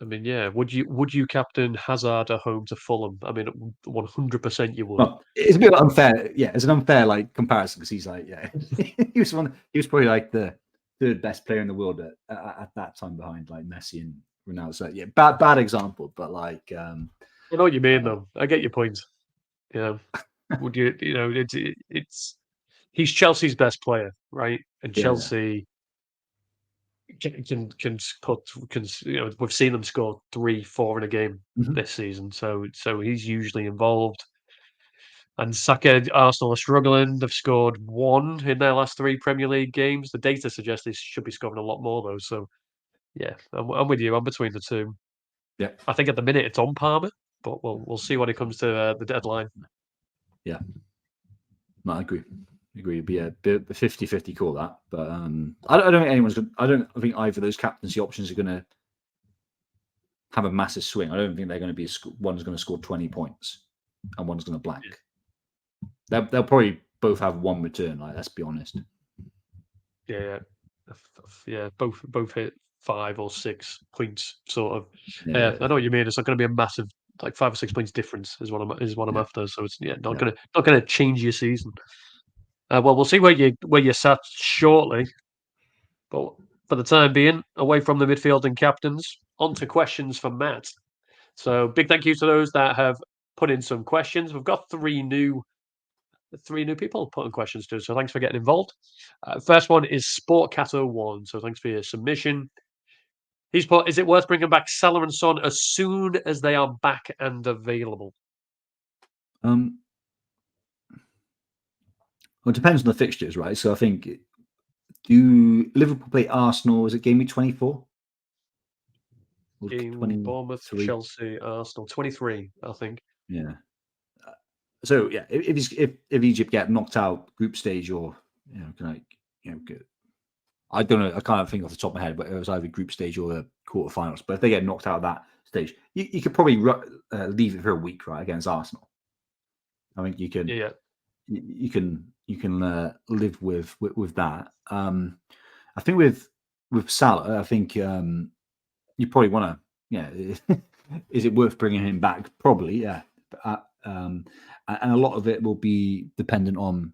I mean, would you captain Hazard at home to Fulham? I mean, 100% you would. Well, it's a bit unfair. Yeah, it's an unfair like comparison because he's like, he was probably like the third best player in the world at that time behind like Messi and Ronaldo. So bad example, but like, I know what you mean though. I get your point. Yeah, would you? It's he's Chelsea's best player, right? And Chelsea. Can we've seen them score 3-4 in a game this season, so he's usually involved. And Saka, Arsenal are struggling. They've scored 1 in their last 3 Premier League games. The data suggests they should be scoring a lot more though. So I'm with you. I'm between the two. Yeah, I think at the minute it's on Palmer, but we'll see when it comes to the deadline. Yeah, no, I agree. It'd be a bit 50-50 call that, but I don't think anyone's going. I don't think either of those captaincy options are going to have a massive swing. I don't think they're going to be one's going to score 20 points and one's going to blank. They'll probably both have one return. Like, let's be honest. Yeah. Both hit 5 or 6 points, sort of. I know what you mean. It's not going to be a massive, like 5 or 6 points difference is what I'm after. So it's not going to change your season. Well, we'll see where you're sat shortly. But for the time being, away from the midfield and captains, on to questions for Matt. So big thank you to those that have put in some questions. We've got 3 new people putting questions to us, so thanks for getting involved. First one is SportCat01, so thanks for your submission. He's put, is it worth bringing back Salah and Son as soon as they are back and available? Well, it depends on the fixtures, right? So I think Do Liverpool play Arsenal? Is it game week 24? Bournemouth, Chelsea, Arsenal, 23, I think. Yeah. So yeah, if Egypt get knocked out group stage or I don't know, I can't think off the top of my head, but it was either group stage or the quarterfinals. But if they get knocked out of that stage, you could probably leave it for a week, right, against Arsenal. I think you can. Yeah. You can live with that. I think with Salah, I think you probably want to. Yeah, is it worth bringing him back? Probably, yeah. And a lot of it will be dependent on.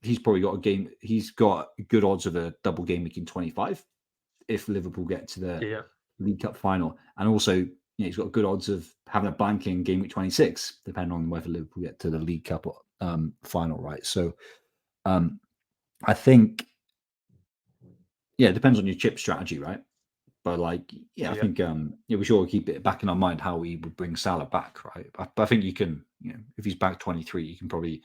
He's probably got a game. He's got good odds of a double game week in 25 if Liverpool get to the League Cup final, and also he's got good odds of having a blank in game week 26, depending on whether Liverpool get to the League Cup final, right? So, I think, it depends on your chip strategy, right? But I think we should keep it back in our mind how we would bring Salah back, right? But I think you can, if he's back 23, you can probably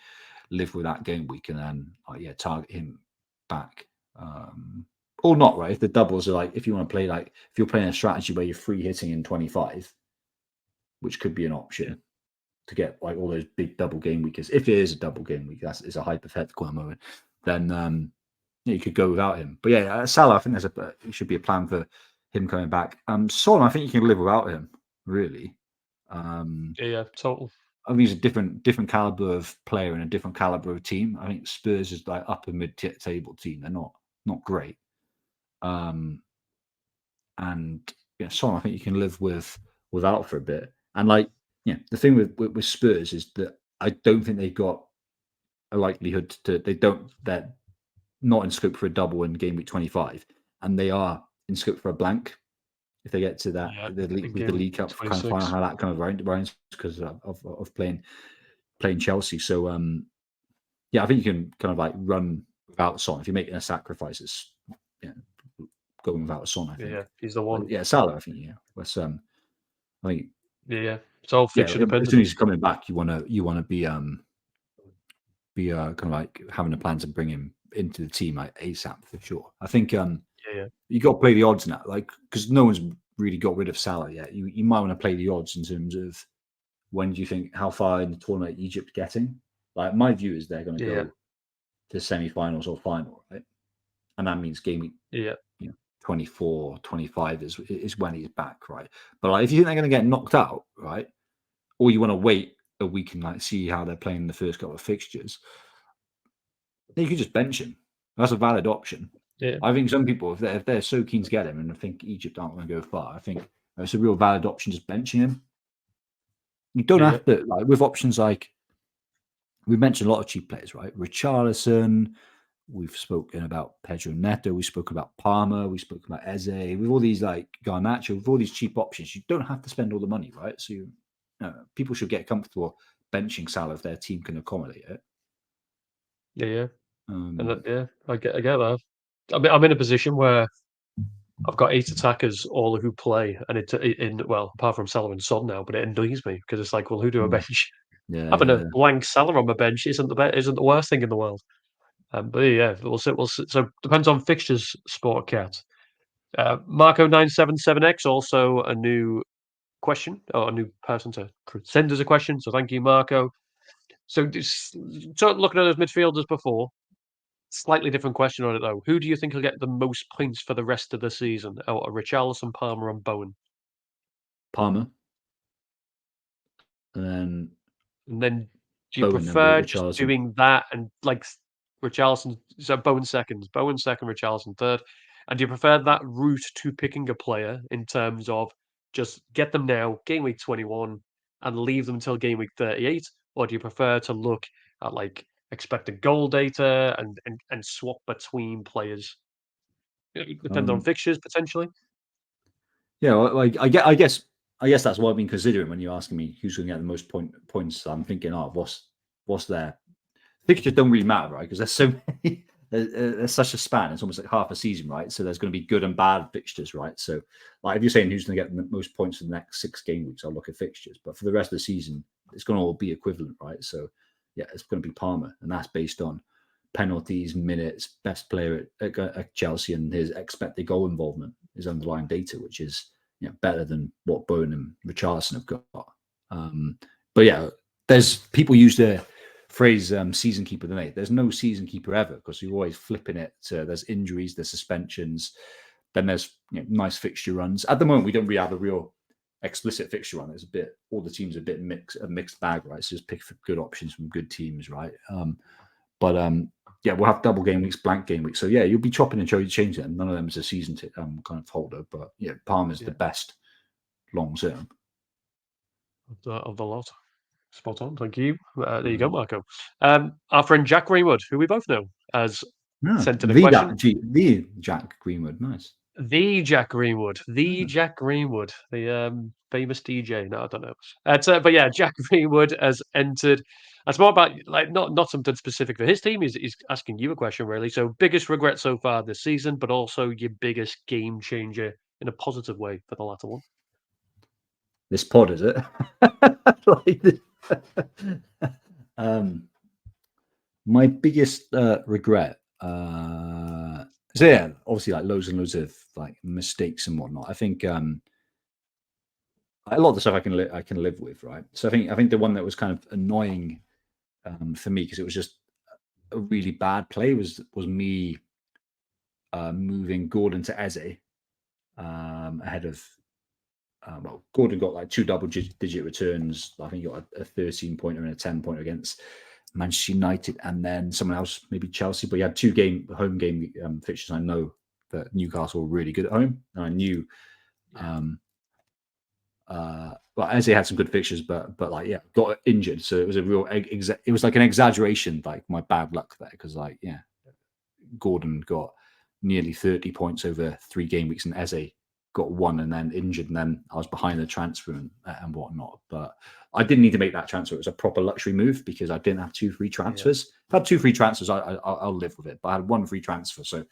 live with that game week and then target him back. Or not, right? If the doubles are if you want to play if you're playing a strategy where you're free hitting in 25, which could be an option to get all those big double game weeks. If it is a double game week, is a hypothetical at the moment, then you could go without him. But Salah, I think it should be a plan for him coming back. Son, I think you can live without him, really. Total. I think he's a different caliber of player and a different caliber of team. I think Spurs is upper mid table team. They're not great. And Son, I think you can live without for a bit. And the thing with Spurs is that I don't think they've got a likelihood they're not in scope for a double in game week 25, and they are in scope for a blank if they get to that the League Cup kind of final, how that kind of rounds because of playing Chelsea. So I think you can kind of run without Son if you're making a sacrifice. It's going without Son. I think he's the one. Salah. I think but I think it's all fixture dependent. As soon as he's coming back, you want to be kind of having a plan to bring him into the team ASAP for sure. I think you got to play the odds now, because no one's really got rid of Salah yet. You might want to play the odds in terms of when do you think how far in the tournament Egypt getting. My view is they're going to go to semi-finals or final, right? And that means game week 24, 25 is when he's back, right? But if you think they're going to get knocked out, right, or you want to wait a week and see how they're playing the first couple of fixtures, then you could just bench him. That's a valid option. I think some people, if they're so keen to get him, and I think Egypt aren't going to go far, I think it's a real valid option just benching him. You don't have to, with options we mentioned a lot of cheap players, right? Richarlison, we've spoken about Pedro Neto, we've spoken about Palmer, we've spoken about Eze, with all these Garnacho, with all these cheap options, you don't have to spend all the money, right? So people should get comfortable benching Salah if their team can accommodate it. I get that. I'm in a position where I've got 8 attackers, all who play, and apart from Salah and Son now, but it annoys me because it's who do I bench? Having a blank Salah on my bench isn't the worst thing in the world. But we'll see. So depends on fixtures. Sport Cat, Marco 977X, also a new question or a new person to send us a question. So thank you, Marco. So looking at those midfielders before. Slightly different question on it though. Who do you think will get the most points for the rest of the season out of Richarlison, Palmer, and Bowen? Palmer. And then do you prefer just doing that and Richarlison? So Bowen second, Richarlison third. And do you prefer that route to picking a player in terms of just get them now, game week 21, and leave them until game week 38? Or do you prefer to look at expected goal data and swap between players? Depends on fixtures potentially. Yeah, I guess that's what I've been considering when you're asking me who's going to get the most points. I'm thinking, what's there? Fixtures don't really matter, right? Because there's so many. There's such a span. It's almost like half a season, right? So there's going to be good and bad fixtures, right? So, if you're saying who's going to get the most points in the next 6 game weeks, I'll look at fixtures. But for the rest of the season, it's going to all be equivalent, right? So, it's going to be Palmer, and that's based on penalties, minutes, best player at Chelsea, and his expected goal involvement, his underlying data, which is better than what Bowen and Richarlison have got. But yeah, there's people use the phrase season keeper, don't they? There's no season keeper ever, because you're always flipping it. There's injuries, there's suspensions, then there's nice fixture runs. At the moment, we don't really have a real explicit fixture run. It's all the teams are a mixed bag, right? So just pick good options from good teams, right? But we'll have double game weeks, blank game weeks. So yeah, you'll be chopping and changing it. None of them is a season kind of holder, but Palmer's the best long term of the lot. Spot on, thank you. There you go, Marco. Our friend Jack Greenwood, who we both know, has sent in a question. The Jack Greenwood, nice. The Jack Greenwood, the famous DJ. No, I don't know. But yeah, Jack Greenwood has entered. That's more about not something specific for his team. He's asking you a question, really. So, biggest regret so far this season, but also your biggest game changer in a positive way for the latter one. This pod, is it? My biggest regret. So yeah, obviously loads and loads of mistakes and whatnot. I think a lot of the stuff I can live with, right? So I think the one that was kind of annoying for me, because it was just a really bad play, was me moving Gordon to Eze ahead of. Gordon got 2 double-digit returns. I think he got a 13-pointer and a 10-pointer against Manchester United, and then someone else, maybe Chelsea. But he had 2 home game fixtures. I know that Newcastle were really good at home, and I knew. Well, Eze had some good fixtures, but got injured. So it was a real. It was like an exaggeration, my bad luck there, because Gordon got nearly 30 points over 3 game weeks, and Eze got 1 and then injured, and then I was behind the transfer and whatnot. But I didn't need to make that transfer. It was a proper luxury move because I didn't have 2 free transfers. If I had 2 free transfers, I'll live with it. But I had 1 free transfer, so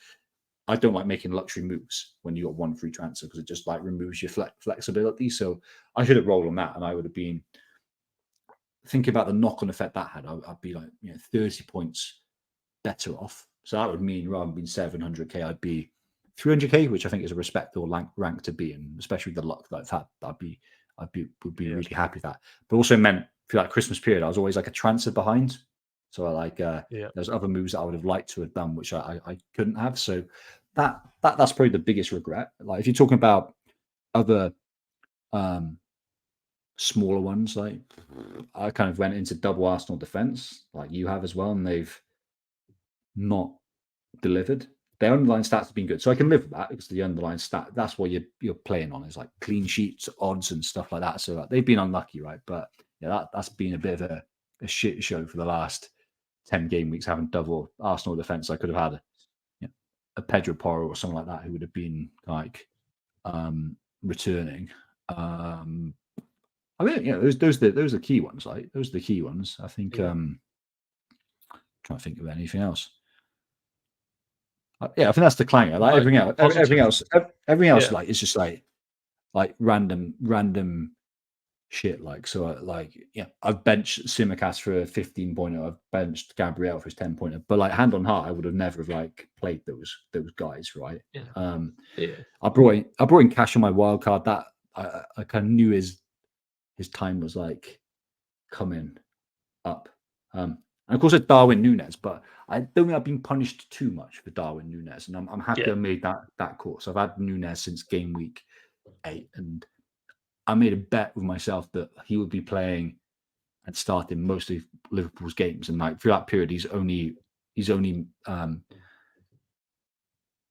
I don't like making luxury moves when you got 1 free transfer, because it just removes your flexibility. So I should have rolled on that, and I would have been thinking about the knock-on effect that had. I'd be 30 points better off. So that would mean rather than being 700k, I'd be 300k, which I think is a respectable rank to be in, especially the luck that I've had. Would be really happy with that. But also meant for Christmas period, I was always a transfer behind. So there's other moves that I would have liked to have done, which I couldn't have. So that's probably the biggest regret. If you're talking about other smaller ones, I kind of went into double Arsenal defense, like you have as well, and they've not delivered. Their underlying stats have been good, so I can live with that, because the underlying stat, that's what you're playing on, is clean sheets, odds, and stuff like that. So they've been unlucky, right? But that's been a bit of a shit show for the last 10 game weeks, having double Arsenal defense. I could have had a Pedro Porro or something like that, who would have been returning. I mean, those are the key ones. Those are the key ones. I think. Trying to think of anything else. I think that's the clanger. Everything else, is just random shit. I've benched Simicast for a 15-pointer. I've benched Gabriel for his 10-pointer. But hand on heart, I would have never played those guys, right? I brought in Cash on my wild card. That I kind of knew his time was coming up. And of course, it's Darwin Núñez, but I don't think I've been punished too much for Darwin Núñez, and I'm happy I made that call. So I've had Núñez since game week 8, and I made a bet with myself that he would be playing and starting most of Liverpool's games, and for that period, he's only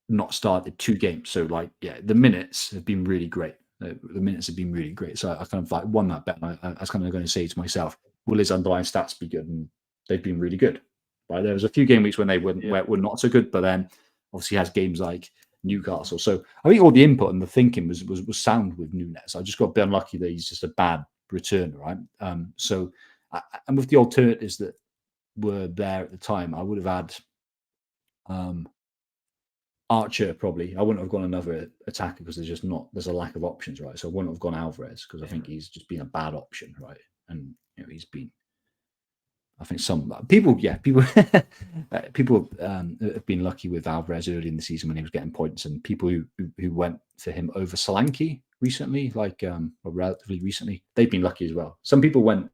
not started 2 games. So the minutes have been really great. The minutes have been really great. So I kind of won that bet. And I was kind of going to say to myself, will his underlying stats be good? And they've been really good. Right? There was a few game weeks when they were not so good, but then obviously he has games like Newcastle. So I think all the input and the thinking was sound with Núñez. I just got a bit unlucky that he's just a bad returner, right? And with the alternatives that were there at the time, I would have had Archer probably. I wouldn't have gone another attacker, because there's a lack of options, right? So I wouldn't have gone Alvarez, because I think he's just been a bad option, right? And he's been I think some people, people have been lucky with Alvarez early in the season when he was getting points, and people who went for him over Solanke recently, or relatively recently, they've been lucky as well. Some people went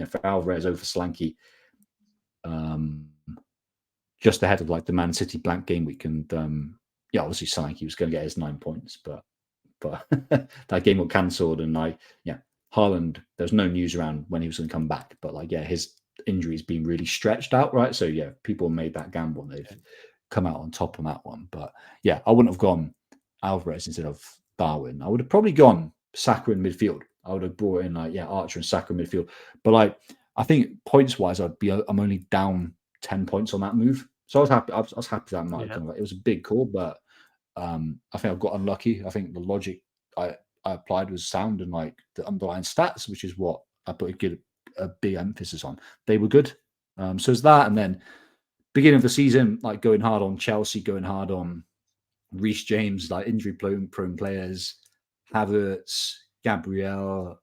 for Alvarez over Solanke just ahead of like the Man City blank game week, and obviously Solanke was going to get his 9 points, but that game got cancelled, and Haaland, there's no news around when he was going to come back, but his injury's been really stretched out, right? So people made that gamble and they've come out on top on that one. But I wouldn't have gone Alvarez instead of Darwin. I would have probably gone Saka in midfield. I would have brought in Archer and Saka in midfield. But I think points wise, I'm only down 10 points on that move. So I was happy. I was happy that might have come. It was a big call, but I think I got unlucky. I think the logic I applied was sound, and the underlying stats, which is what I put a big emphasis on. They were good. So it's that, and then beginning of the season, going hard on Chelsea, going hard on Reece James, injury prone players, Havertz, Gabriel,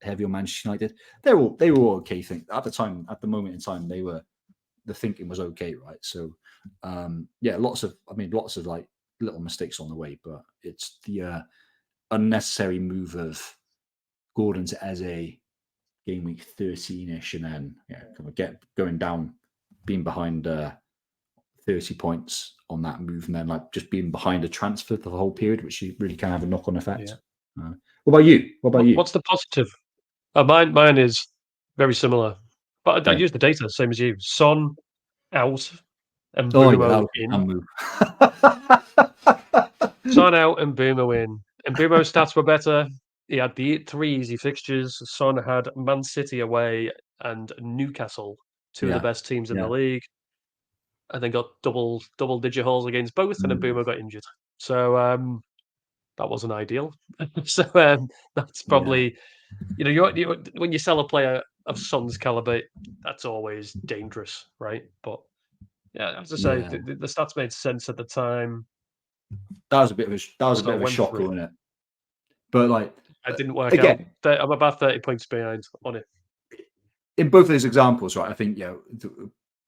heavy on Manchester United. They were all okay. At the moment in time, the thinking was okay, right? So lots of little mistakes on the way, but it's the unnecessary move of Gordon to Eze game week 13-ish, and then kind of going down, being behind 30 points on that move, and then just being behind a transfer for the whole period, which really can have a knock-on effect. What about you? What's the positive? Mine is very similar, but I use the data same as you. Son out and Mbeumo in. Son out and Mbeumo in. And Mbeumo's stats were better. He had the 3 easy fixtures. Son had Man City away and Newcastle, two of the best teams in the league, and then got double-digit hauls against both, and then Mbeumo got injured. So that wasn't ideal. So that's probably, when you sell a player of Son's caliber, that's always dangerous, right? But as I say, the stats made sense at the time. That was a bit of a shocker, wasn't it? But it didn't work out. I'm about 30 points behind on it. In both of those examples, right? I think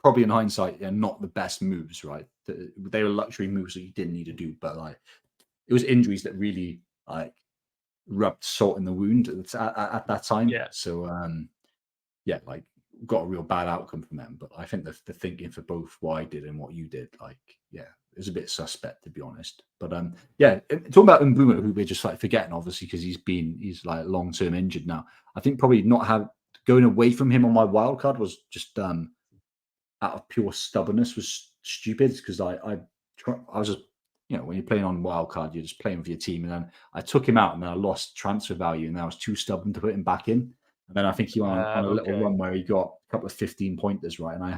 probably in hindsight, not the best moves, right? They were luxury moves that you didn't need to do, but it was injuries that really rubbed salt in the wound at that time. Yeah. So got a real bad outcome from them. But I think the thinking for both what I did and what you did, it was a bit suspect, to be honest. But talking about Mbeumo, who we're just forgetting, obviously, because he's long-term injured now. I think probably going away from him on my wild card was just out of pure stubbornness was stupid, because I was just, when you're playing on wild card, you're just playing with your team, and then I took him out and then I lost transfer value, and I was too stubborn to put him back in. And then I think he went on a little run where he got a couple of 15 pointers, right? And I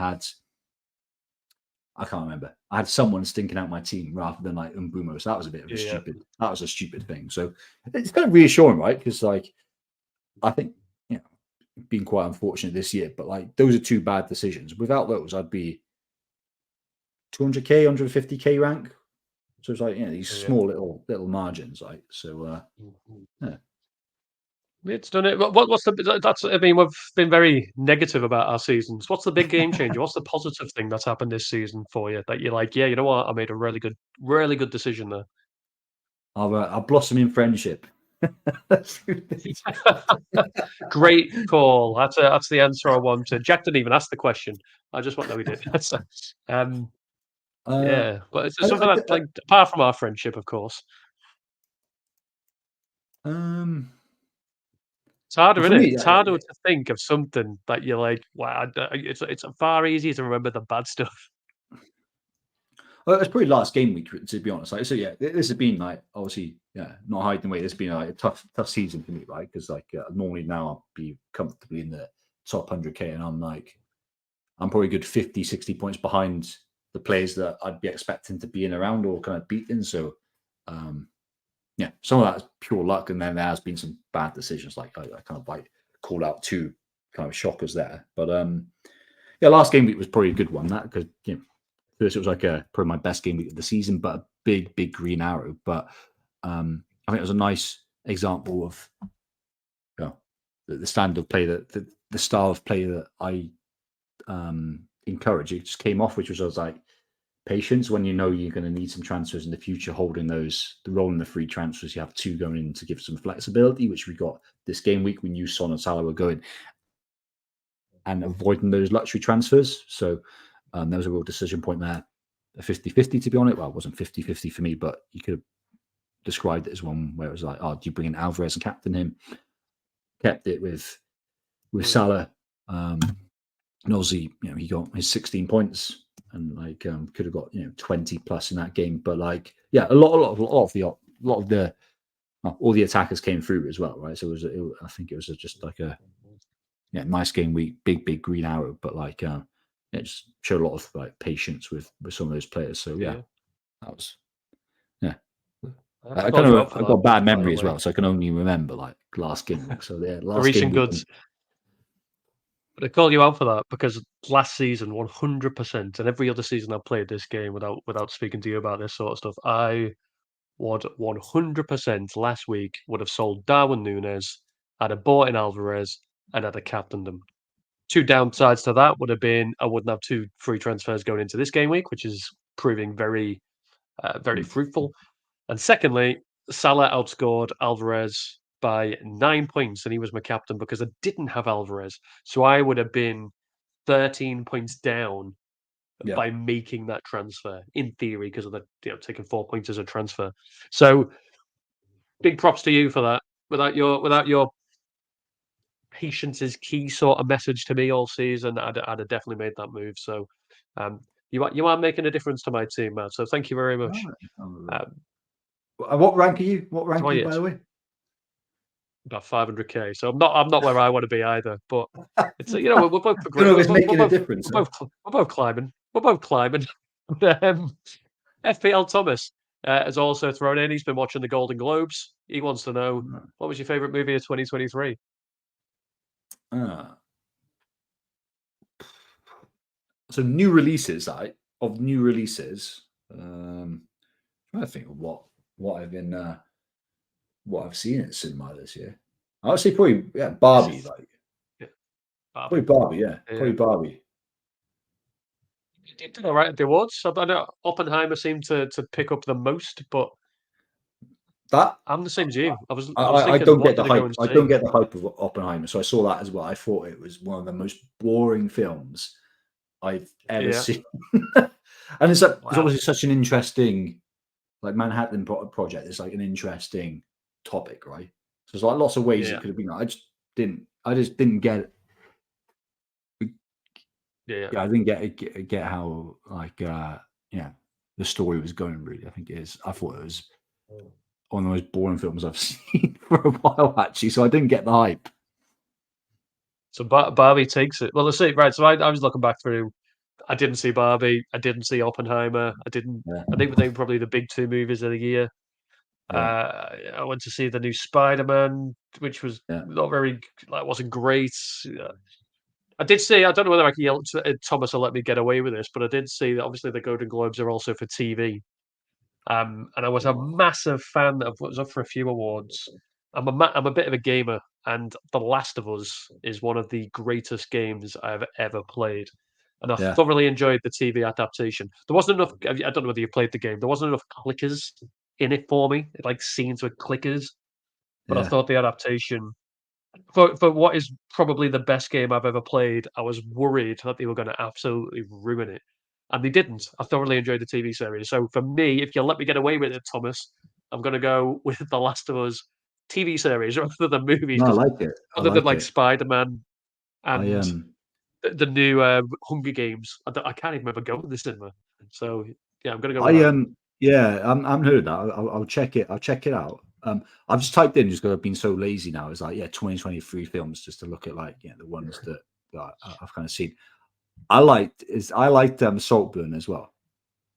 can't remember. I had someone stinking out my team rather than Mbeumo. So that was a bit of a stupid thing. So it's kind of reassuring, right? Because I think, been quite unfortunate this year, but those are two bad decisions. Without those, I'd be 200k, 150k rank. So it's these small little margins, so It's done it. What's that's? I mean, we've been very negative about our seasons. What's the big game changer? What's the positive thing that's happened this season for you that you're you know what? I made a really good decision there. I'll blossom in friendship. Great call. That's the answer I wanted. Jack didn't even ask the question. I just want to know he did. But it's something that, apart from our friendship, of course. It's harder, isn't it? It's harder to think of something that you're wow. It's far easier to remember the bad stuff. Well, it's probably last game week, to be honest. So this has been obviously, not hiding away. This has been a tough season for me, right? Because normally now I'll be comfortably in the top 100k, and I'm probably a good 50, 60 points behind the players that I'd be expecting to be in around or kind of beaten. So some of that is pure luck, and then there has been some bad decisions. I kind of call out two kind of shockers there. But last game week was probably a good one. That because first it was probably my best game week of the season, but a big green arrow. But I think it was a nice example of the standard of play, that the style of play that I encourage. It just came off, which was I was like, patience when you know you're going to need some transfers in the future, holding the rolling the free transfers. You have 2 going in to give some flexibility, which we got this game week. We knew Son and Salah were going, and avoiding those luxury transfers. So there was a real decision point there. A 50-50 to be honest. Well, it wasn't 50-50 for me, but you could have described it as one where it was like, oh, do you bring in Alvarez and captain him? Kept it with Salah. And obviously, he got his 16 points and could have got 20 plus in that game. But a lot of the all the attackers came through as well, right? So I think it was just like a nice game week, big green arrow, but it just showed a lot of patience with some of those players. So that was I've got bad memory as well, so I can only remember last game week. So last recent game week. goods. But I call you out for that because last season, 100%, and every other season I've played this game without speaking to you about this sort of stuff, I would 100% last week would have sold Darwin Núñez, I'd have bought in Alvarez, and I'd have captained them. 2 downsides to that would have been I wouldn't have 2 free transfers going into this game week, which is proving very, very fruitful. And secondly, Salah outscored Alvarez by 9 points, and he was my captain because I didn't have Alvarez. So I would have been 13 points down by making that transfer, in theory, because of the taking 4 points as a transfer. So big props to you for that. Without your patience is key sort of message to me all season, I'd have definitely made that move. So you are making a difference to my team, man. So thank you very much. What rank are you? What rank are you, by the way? About 500k. So I'm not where I want to be either. But it's we're both progressing. It's making a difference. We're both climbing. We're both climbing. FPL Thomas has also thrown in. He's been watching the Golden Globes. He wants to know what was your favorite movie of 2023. So new releases, of new releases. I think of what I've been what I've seen at cinema this year. I would say probably Barbie, Barbie. Probably Barbie, probably Barbie. You did all right at the awards. I know Oppenheimer seemed to pick up the most, but I'm the same as you. I was thinking, I don't get the hype. I don't get the hype of Oppenheimer. So I saw that as well. I thought it was one of the most boring films I've ever seen. And it's obviously such an interesting, Manhattan Project is an interesting topic, right? So there's lots of ways it could have been. I just didn't get it. I didn't get how the story was going. Really, I thought it was one of the most boring films I've seen for a while, actually. So I didn't get the hype. So Barbie takes it. Well, let's see. Right. So I was looking back through. I didn't see Barbie. I didn't see Oppenheimer. I didn't. I think they were probably the big 2 movies of the year. I went to see the new Spider-Man, which was not very. Wasn't great. I did see. I don't know whether I can yell. Thomas will let me get away with this, but I did see that obviously the Golden Globes are also for TV. And I was a massive fan of what was up for a few awards. I'm a bit of a gamer, and The Last of Us is one of the greatest games I've ever played. And I thoroughly enjoyed the TV adaptation. There wasn't enough. I don't know whether you played the game. There wasn't enough clickers in it for me, scenes with clickers. But I thought the adaptation for what is probably the best game I've ever played, I was worried that they were going to absolutely ruin it. And they didn't. I thoroughly enjoyed the TV series. So for me, if you'll let me get away with it, Thomas, I'm going to go with The Last of Us TV series rather than movies. No, I like it. Other than Spider-Man and the new Hunger Games, I can't even remember going to the cinema. So I'm going to go with that. I'm heard that. I'll check it. I'll check it out. I've just typed in just because I've been so lazy now. It's 2023 films just to look at the ones that I've kind of seen. I liked Saltburn as well.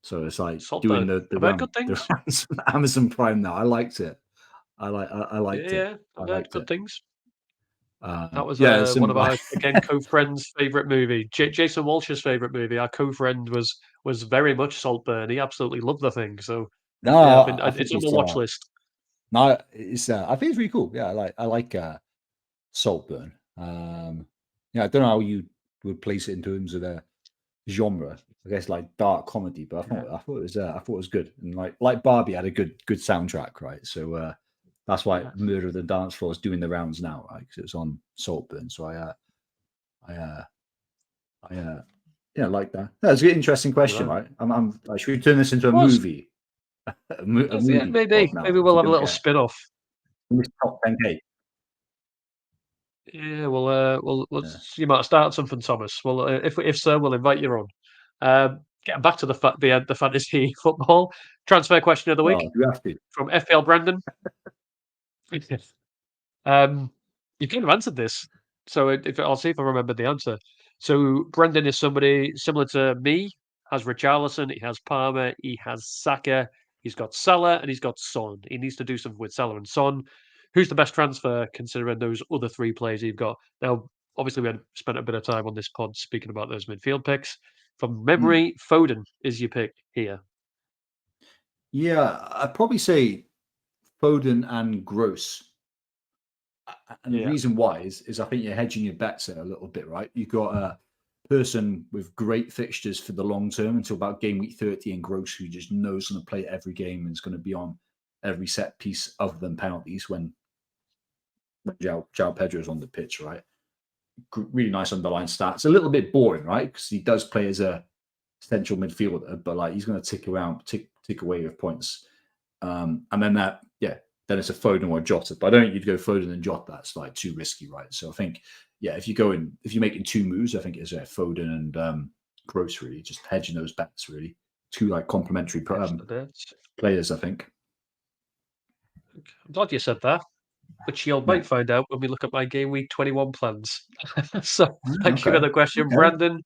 So it's doing the Amazon Prime now. I liked it. I liked it. Yeah, I've heard good things. That was one of our co-friends' favorite movie. Jason Walsh's favorite movie. Our co-friend was very much Saltburn. He absolutely loved the thing. So it's on the watch list. No, it's I think it's really cool. Yeah, I like Saltburn. I don't know how you would place it in terms of their genre. I guess like dark comedy, but I thought it was good, and like Barbie had a good soundtrack, right? So that's why Murder of the Dance Floor is doing the rounds now, right? Because it was on Saltburn. So I like that. That's an interesting question, right? I'm like, should we turn this into a movie? a movie maybe now? we'll have a little spin-off. Top 10K. Yeah, we'll you might start something, Thomas. Well, if so, we'll invite you on. Getting back to the fantasy football transfer question of the week You have to. from FPL Brandon. You kind of answered this, so I'll see if I remember the answer. So Brendan is somebody similar to me. Has Richarlison, he has Palmer, he has Saka, he's got Salah, and he's got Son. He needs to do something with Salah and Son. Who's the best transfer considering those other three players you've got? Now, obviously, we had spent a bit of time on this pod speaking about those midfield picks. From memory, Foden is your pick here. Yeah, I'd probably say Foden and Gross. And the reason why is I think you're hedging your bets there a little bit, right? You've got a person with great fixtures for the long term until about game week 30, and Gross, who just knows going to play every game and is going to be on every set piece other than penalties when João Pedro is on the pitch, right? Really nice underlying stats. A little bit boring, right? Because he does play as a central midfielder, but like he's going to tick away with points. And then then it's a Foden or a Jota. But I don't think you'd go Foden and Jota. That's like too risky, right? So I think, if you're making two moves, I think it's Foden and Gross, really, just hedging those bets, really. Two like complementary players, I think. I'm glad you said that, which you might find out when we look at my game week 21 plans. So thank you for the question, Brandon.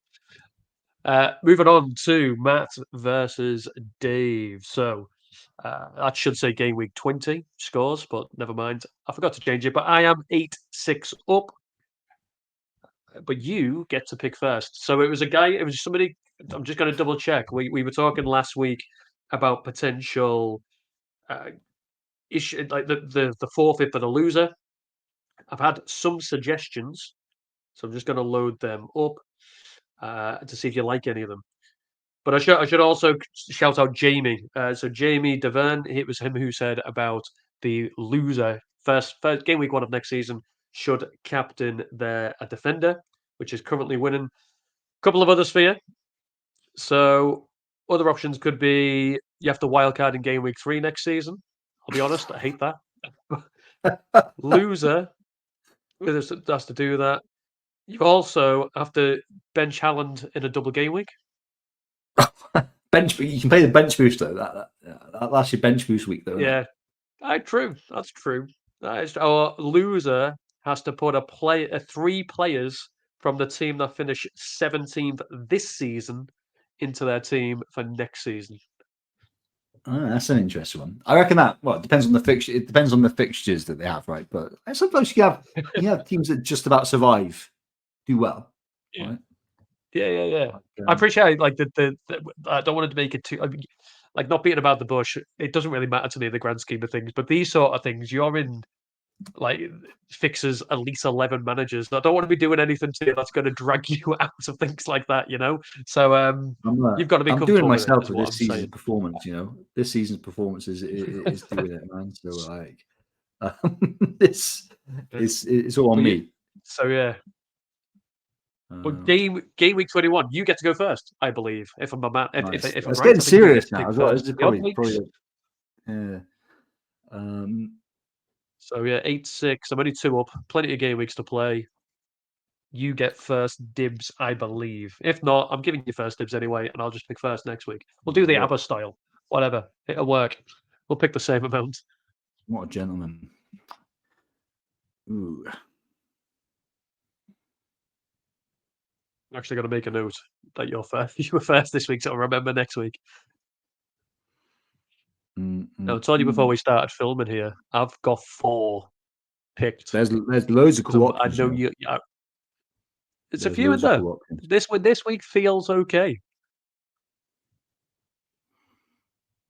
Moving on to Matt versus Dave. So that should say game week 20 scores, but never mind. I forgot to change it, but I am 8-6 up. But you get to pick first. So it was somebody, I'm just going to double check. We were talking last week about potential issue, like the forfeit for the loser. I've had some suggestions, so I'm just going to load them up to see if you like any of them. But I should also shout out Jamie. So Jamie Deverne, it was him who said about the loser first game week 1 of next season should captain a defender, which is currently winning. A couple of others for you. So other options could be you have to wildcard in game week 3 next season. I'll be honest, I hate that. Loser has to do that. You also have to bench Haaland in a double game week. You can play the bench boost though. That's your bench boost week though. Yeah, true. That's true. Our loser has to put 3 players from the team that finished 17th this season into their team for next season. That's an interesting one. I reckon that. Well, it depends on the fixture. It depends on the fixtures that they have, right? But sometimes you have teams that just about survive, do well. Yeah. Right? Yeah. I appreciate I don't want to make it too not beating about the bush. It doesn't really matter to me in the grand scheme of things. But these sort of things, you're in fixes at least 11 managers. I don't want to be doing anything to you that's going to drag you out of things like that. So you've got to be. I'm doing myself with this season's performance. This season's performance is doing it, man. So like, it's all on me. So yeah. But game week 21, you get to go first, I believe. If I'm nice. if I'm it's right, getting serious now as well. This is probably yeah. So yeah, 8-6. I'm only 2 up. Plenty of game weeks to play. You get first dibs, I believe. If not, I'm giving you first dibs anyway, and I'll just pick first next week. We'll do the ABBA style. Whatever. It'll work. We'll pick the same amount. What a gentleman. Ooh. I'm actually going to make a note that you're first. You were first this week, so I'll remember next week. Now, I told you before we started filming here, I've got 4 picked. There's loads of cool options. I know you. It's a few in there. This week feels okay.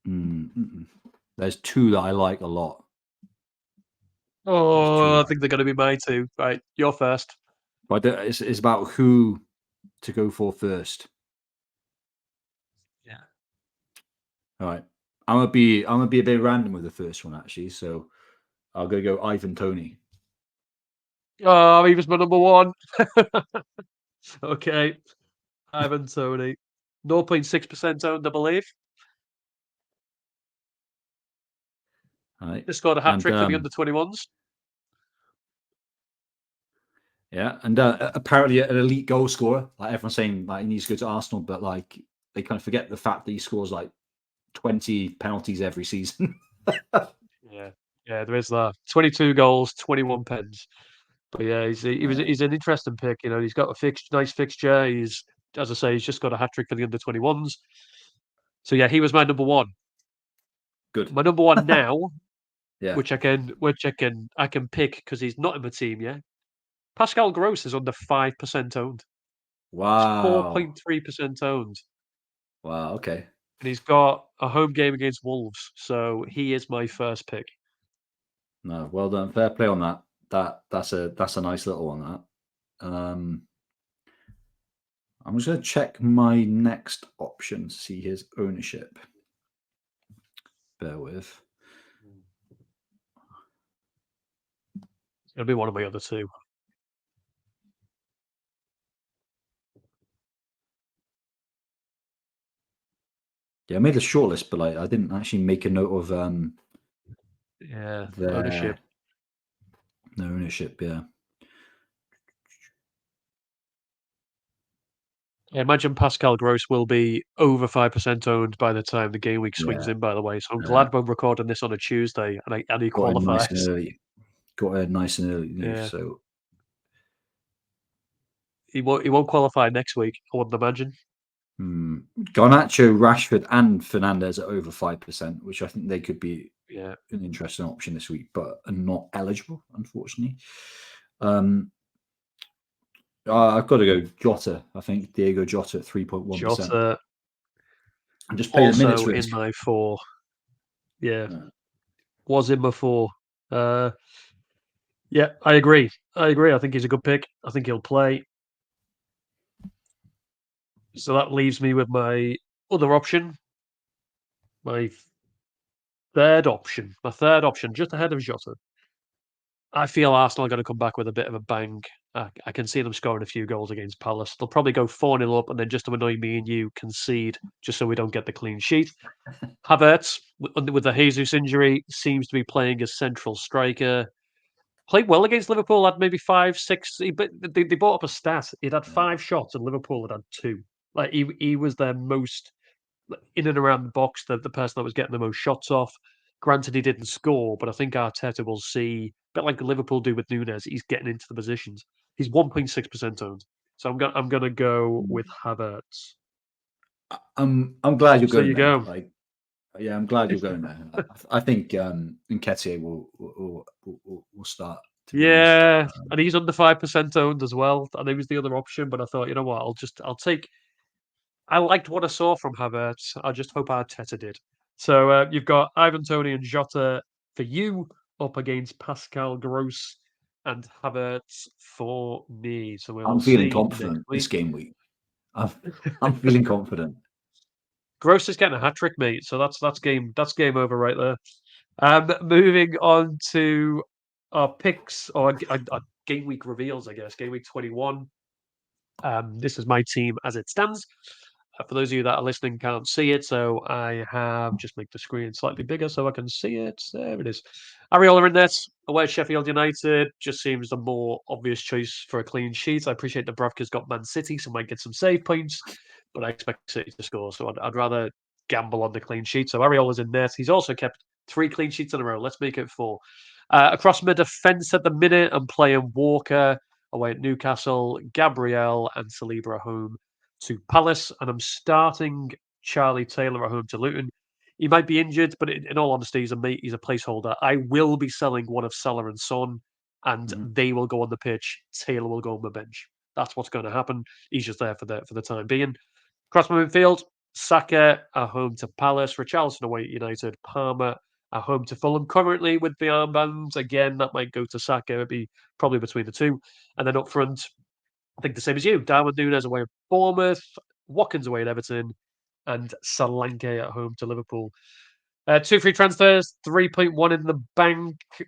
There's 2 that I like a lot. Oh, I think they're going to be my 2. Right, you're first. But it's about who to go for first? Yeah. All right. I'm gonna be a bit random with the first one actually. So I'll go Ivan Tony. Oh, he was my number one. Okay. Ivan Tony. 0.6% owned, I believe. All right. He scored a hat trick for the under-21s. Yeah, and apparently an elite goal scorer. Like everyone's saying, like he needs to go to Arsenal, but like they kind of forget the fact that he scores like 20 penalties every season. Yeah, there is that. 22 goals, 21 pens. But yeah, he's an interesting pick. You know, he's got a nice fixture. He's, as I say, he's just got a hat trick for the under-21s. So yeah, he was my number one. Good. My number one now, Yeah. which I can pick because he's not in my team yet. Pascal Gross is under 5% owned. Wow. 4.3% owned. Wow. Okay. And he's got a home game against Wolves, so he is my first pick. No, well done. Fair play on that. That's a nice little one. That. I'm just going to check my next option to see his ownership. Bear with. It's going to be one of my other two. Yeah, I made a shortlist, but like I didn't actually make a note of ownership. The ownership. Yeah. I imagine Pascal Gross will be over 5% owned by the time the game week swings in, by the way. So I'm glad we're recording this on a Tuesday and he qualifies. Got it nice and early. Yeah. So He won't qualify next week, I wouldn't imagine. Garnacho, Rashford, and Fernandez are over 5%, which I think they could be an interesting option this week, but are not eligible, unfortunately. I've got to go Jota. I think Diego Jota at 3.1%. Jota and just play the minutes also in my four. Yeah. Was in my four. Yeah, I agree. I think he's a good pick. I think he'll play. So that leaves me with my other option. My third option, just ahead of Jota. I feel Arsenal are going to come back with a bit of a bang. I can see them scoring a few goals against Palace. They'll probably go 4-0 up and then just to annoy me and you, concede just so we don't get the clean sheet. Havertz, with the Jesus injury, seems to be playing as central striker. Played well against Liverpool, had maybe 5, 6. But they brought up a stat. He'd had 5 shots and Liverpool had 2. Like he was their most in and around the box, the person that was getting the most shots off. Granted, he didn't score, but I think Arteta will see, a bit like Liverpool do with Nunes, he's getting into the positions. He's 1.6% owned. So I'm gonna go with Havertz. I'm glad you're going there. Go. Like, yeah, I'm glad you're going there. I think Nketiah will start. To be honest. And he's under 5% owned as well. And he was the other option, but I thought, you know what, I'll take. I liked what I saw from Havertz. I just hope Arteta did. So you've got Ivan Toney and Jota for you up against Pascal Gross and Havertz for me. So I'm feeling confident this game week. I'm feeling confident. Gross is getting a hat trick, mate. So that's game over right there. Moving on to our picks or our game week reveals, I guess. Game week 21. This is my team as it stands. For those of you that are listening, can't see it, so I have just make the screen slightly bigger so I can see it. There it is. Ariola in net, away at Sheffield United, just seems the more obvious choice for a clean sheet. I appreciate that Bravka's got Man City, so might get some save points, but I expect City to score, so I'd rather gamble on the clean sheet. So Ariola's in net. He's also kept 3 clean sheets in a row. Let's make it 4. Across my defence at the minute, I'm playing Walker away at Newcastle, Gabriel and Saliba at home to Palace, and I'm starting Charlie Taylor at home to Luton. He might be injured, but in all honesty, he's a placeholder. I will be selling one of Salah and Son, and they will go on the pitch. Taylor will go on the bench. That's what's going to happen. He's just there for the time being. Across my midfield, Saka at home to Palace, Richarlison away at United, Palmer at home to Fulham. Currently with the armbands, again, that might go to Saka. It'd be probably between the two. And then up front, I think the same as you. Darwin Núñez away at Bournemouth, Watkins away at Everton, and Solanke at home to Liverpool. 2 free transfers, 3.1 in the bank. I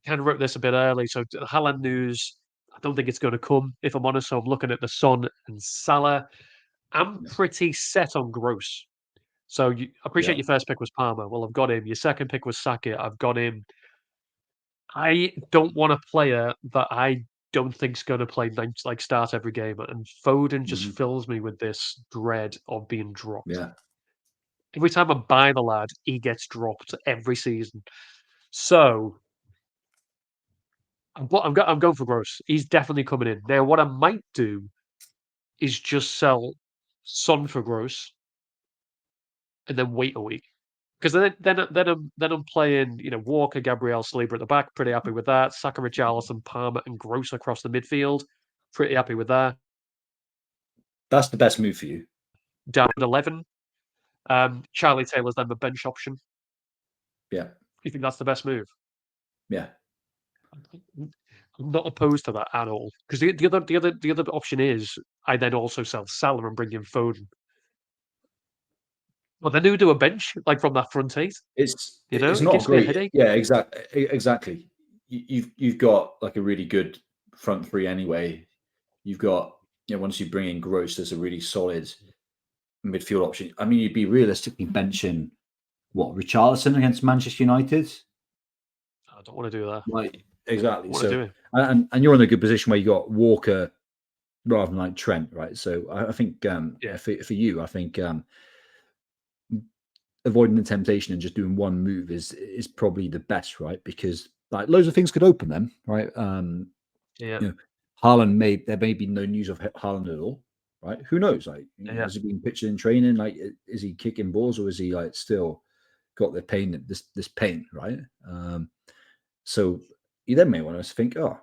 kind of wrote this a bit early, so Haaland news, I don't think it's going to come, if I'm honest. So I'm looking at the Son and Salah. I'm pretty set on Gross. So I appreciate your first pick was Palmer. Well, I've got him. Your second pick was Sackett. I've got him. I don't want a player that I don't think's going to play start every game, and Foden just fills me with this dread of being dropped. Yeah. Every time I buy the lad, he gets dropped every season. So I'm going for Gross. He's definitely coming in. Now, what I might do is just sell Son for Gross and then wait a week. Because then I'm playing, Walker, Gabriel, Saliba at the back. Pretty happy with that. Saka, Richarlison, Palmer, and Gross across the midfield. Pretty happy with that. That's the best move for you. Down at 11. Charlie Taylor's then the bench option. Yeah. You think that's the best move? Yeah. I'm not opposed to that at all. Because the other option is I then also sell Salah and bring in Foden. Well, then who do a bench like from that front eight? It's It not gives me a great. headache. Yeah, exactly. You've got like a really good front three anyway. You've got once you bring in Gross, there's a really solid midfield option. I mean, you'd be realistically benching Richarlison against Manchester United. I don't want to do that. Like exactly. So and you're in a good position where you got Walker rather than like Trent, right? So I think for you, I think avoiding the temptation and just doing one move is probably the best, right? Because like loads of things could open them, right? Haaland there may be no news of Haaland at all, right? Who knows? Like, has he been pictured in training? Like, is he kicking balls or is he like still got the pain, this pain, right? So you then may want to think, I'm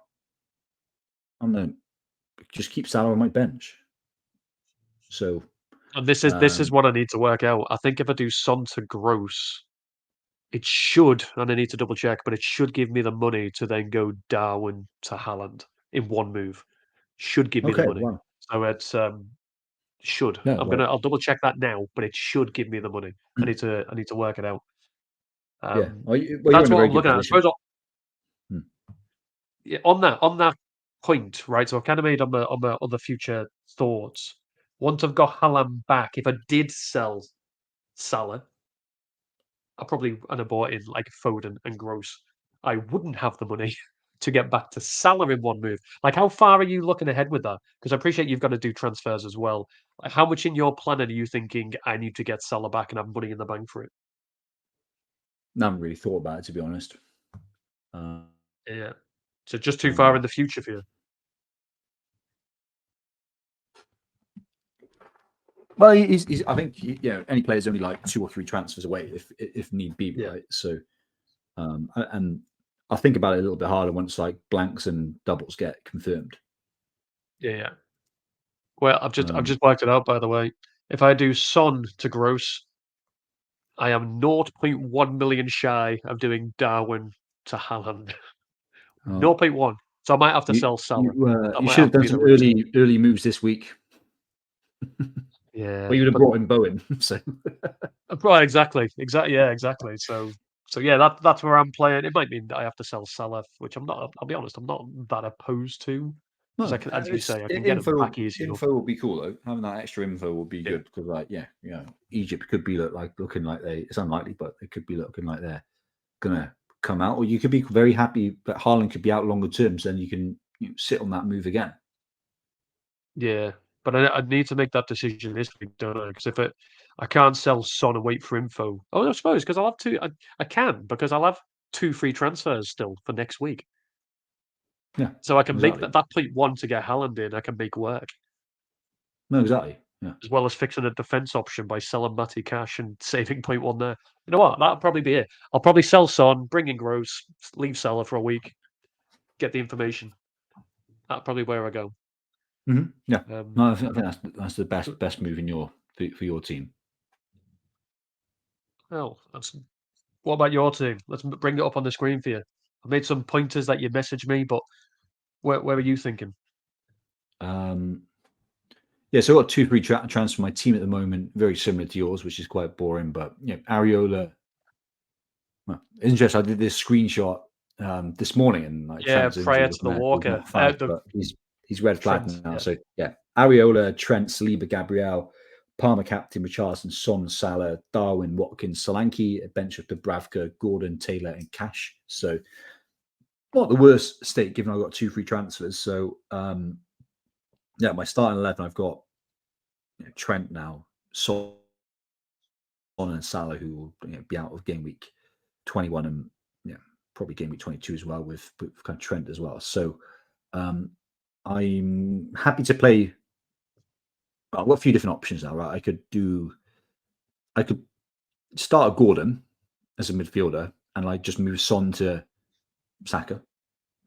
gonna just keep Salah on my bench. So, and this is what I need to work out. I think if I do Son to Gross, it should, and I need to double check, but it should give me the money to then go Darwin to Haaland in one move. Should give me the money. Wow. So it's should. Yeah, I'll double check that now, but it should give me the money. I need to work it out. Well, you're that's in a what very I'm good looking at. I position. suppose on that point, right? So I've kind of made on my other future thoughts. Once I've got Haaland back, if I did sell Salah, I probably have bought in like Foden and Gross. I wouldn't have the money to get back to Salah in one move. Like, how far are you looking ahead with that? Because I appreciate you've got to do transfers as well. Like, how much in your plan are you thinking I need to get Salah back and have money in the bank for it? I haven't really thought about it, to be honest. Yeah. So just too far in the future for you. Well, I think any player's only like 2 or 3 transfers away if need be, right? So, and I think about it a little bit harder once like blanks and doubles get confirmed. Yeah. Well, I've just worked it out, by the way. If I do Son to Gross, I am 0.1 million shy of doing Darwin to Haaland. 0.1. So I might have to sell Salah. You should have done some early moves this week. Yeah. Well, you would have brought in Bowen. So right, exactly. Yeah, exactly. So yeah, that's where I'm playing. It might mean that I have to sell Salah, which I'm not. I'll be honest, I'm not that opposed to. Because I can, as you say, I can get him back easy. Info will be cool though. Having that extra info will be good because, like, Egypt could be looking like it's unlikely, but they could be looking like they're gonna come out, or you could be very happy that Haaland could be out longer term, so then you can sit on that move again. Yeah, but I need to make that decision this week, don't I? Because I can't sell Son and wait for info. Oh, I suppose because I'll have two. I can because I'll have 2 free transfers still for next week. Yeah, so I can make that 0.1 to get Haaland in. I can make work. No, exactly. Yeah. As well as fixing a defense option by selling Matty Cash and saving 0.1 there. You know what? That'll probably be it. I'll probably sell Son, bring in Gross, leave Salah for a week, get the information. That's probably where I go. Mm-hmm. Yeah. No, I think that's the best move for your team. Well, what about your team? Let's bring it up on the screen for you. I made some pointers that you messaged me, but where are you thinking? Yeah, so I've got 2 free transfers for my team at the moment, very similar to yours, which is quite boring. But Areola. Well, it's interesting. I did this screenshot this morning, and like Yeah, Trent's injury prior to wasn't the there. He's Walker, not flagged, the but he's red flagged Trent. now. Yeah, So Areola, Trent, Saliba, Gabriel, Palmer, Captain, Richarlison, Son, Salah, Darwin, Watkins, Solanke, a bench of Dubravka, Gordon, Taylor, and Cash. So not the worst state given I've got 2 free transfers. So my starting 11, I've got Trent now, Son and Salah, who will be out of game week 21 and probably game week 22 as well with kind of Trent as well. So I'm happy to play. I've got a few different options now, right? I could start a Gordon as a midfielder and like just move Son to Saka.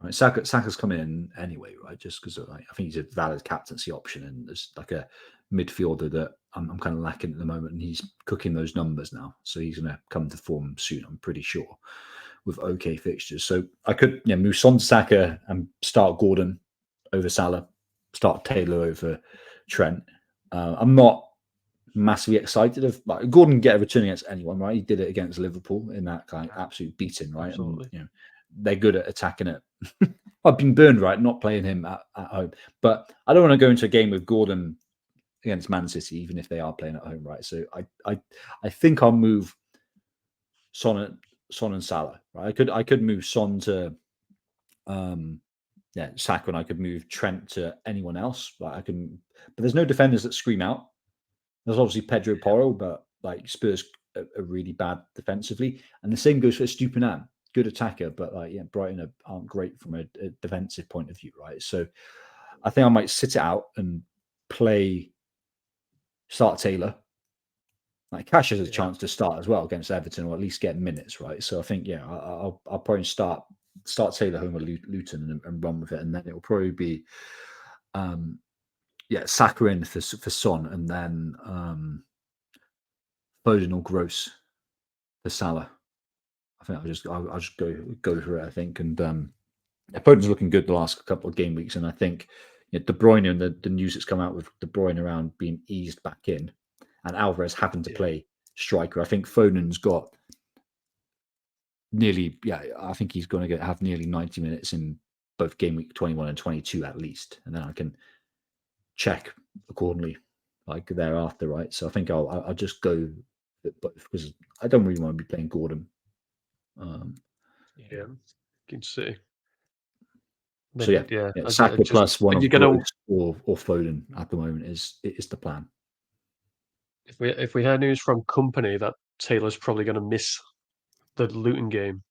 Right, Saka's come in anyway, right? Just because I think he's a valid captaincy option, and there's like a midfielder that I'm kind of lacking at the moment, and he's cooking those numbers now, so he's going to come to form soon. I'm pretty sure with okay fixtures. So I could move Son to Saka and start Gordon over Salah, start Taylor over Trent. I'm not massively excited of like Gordon get a return against anyone, right? He did it against Liverpool in that kind of absolute beating, right? absolutely. And they're good at attacking it. I've been burned, right? Not playing him at home, but I don't want to go into a game with Gordon against Man City, even if they are playing at home, right? So I think I'll move Son and Salah, right? I could move Son to Saka, and I could move Trent to anyone else. Like I can, but there's no defenders that scream out. There's obviously Pedro Porro, but like Spurs are really bad defensively, and the same goes for Stupinan. Good attacker, but Brighton aren't great from a defensive point of view, right? So I think I might sit it out and start Taylor. Like Cash has a chance to start as well against Everton, or at least get minutes, right? So I think I'll probably start Taylor home with Luton and run with it, and then it'll probably be Saka in for Son, and then Foden or Gross for Salah. I think I'll just go for it. I think, and Foden's looking good the last couple of game weeks, and I think De Bruyne and the news that's come out with De Bruyne around being eased back in, and Alvarez having to play striker. I think Foden's got nearly, I think he's going to have nearly 90 minutes in both game week 21 and 22 at least, and then I can check accordingly like thereafter, right? So I think I'll just go both because I don't really want to be playing Gordon. Can see. So Saka plus one of Gross or Foden at the moment is the plan. If we hear news from company that Taylor's probably going to miss the Luton game,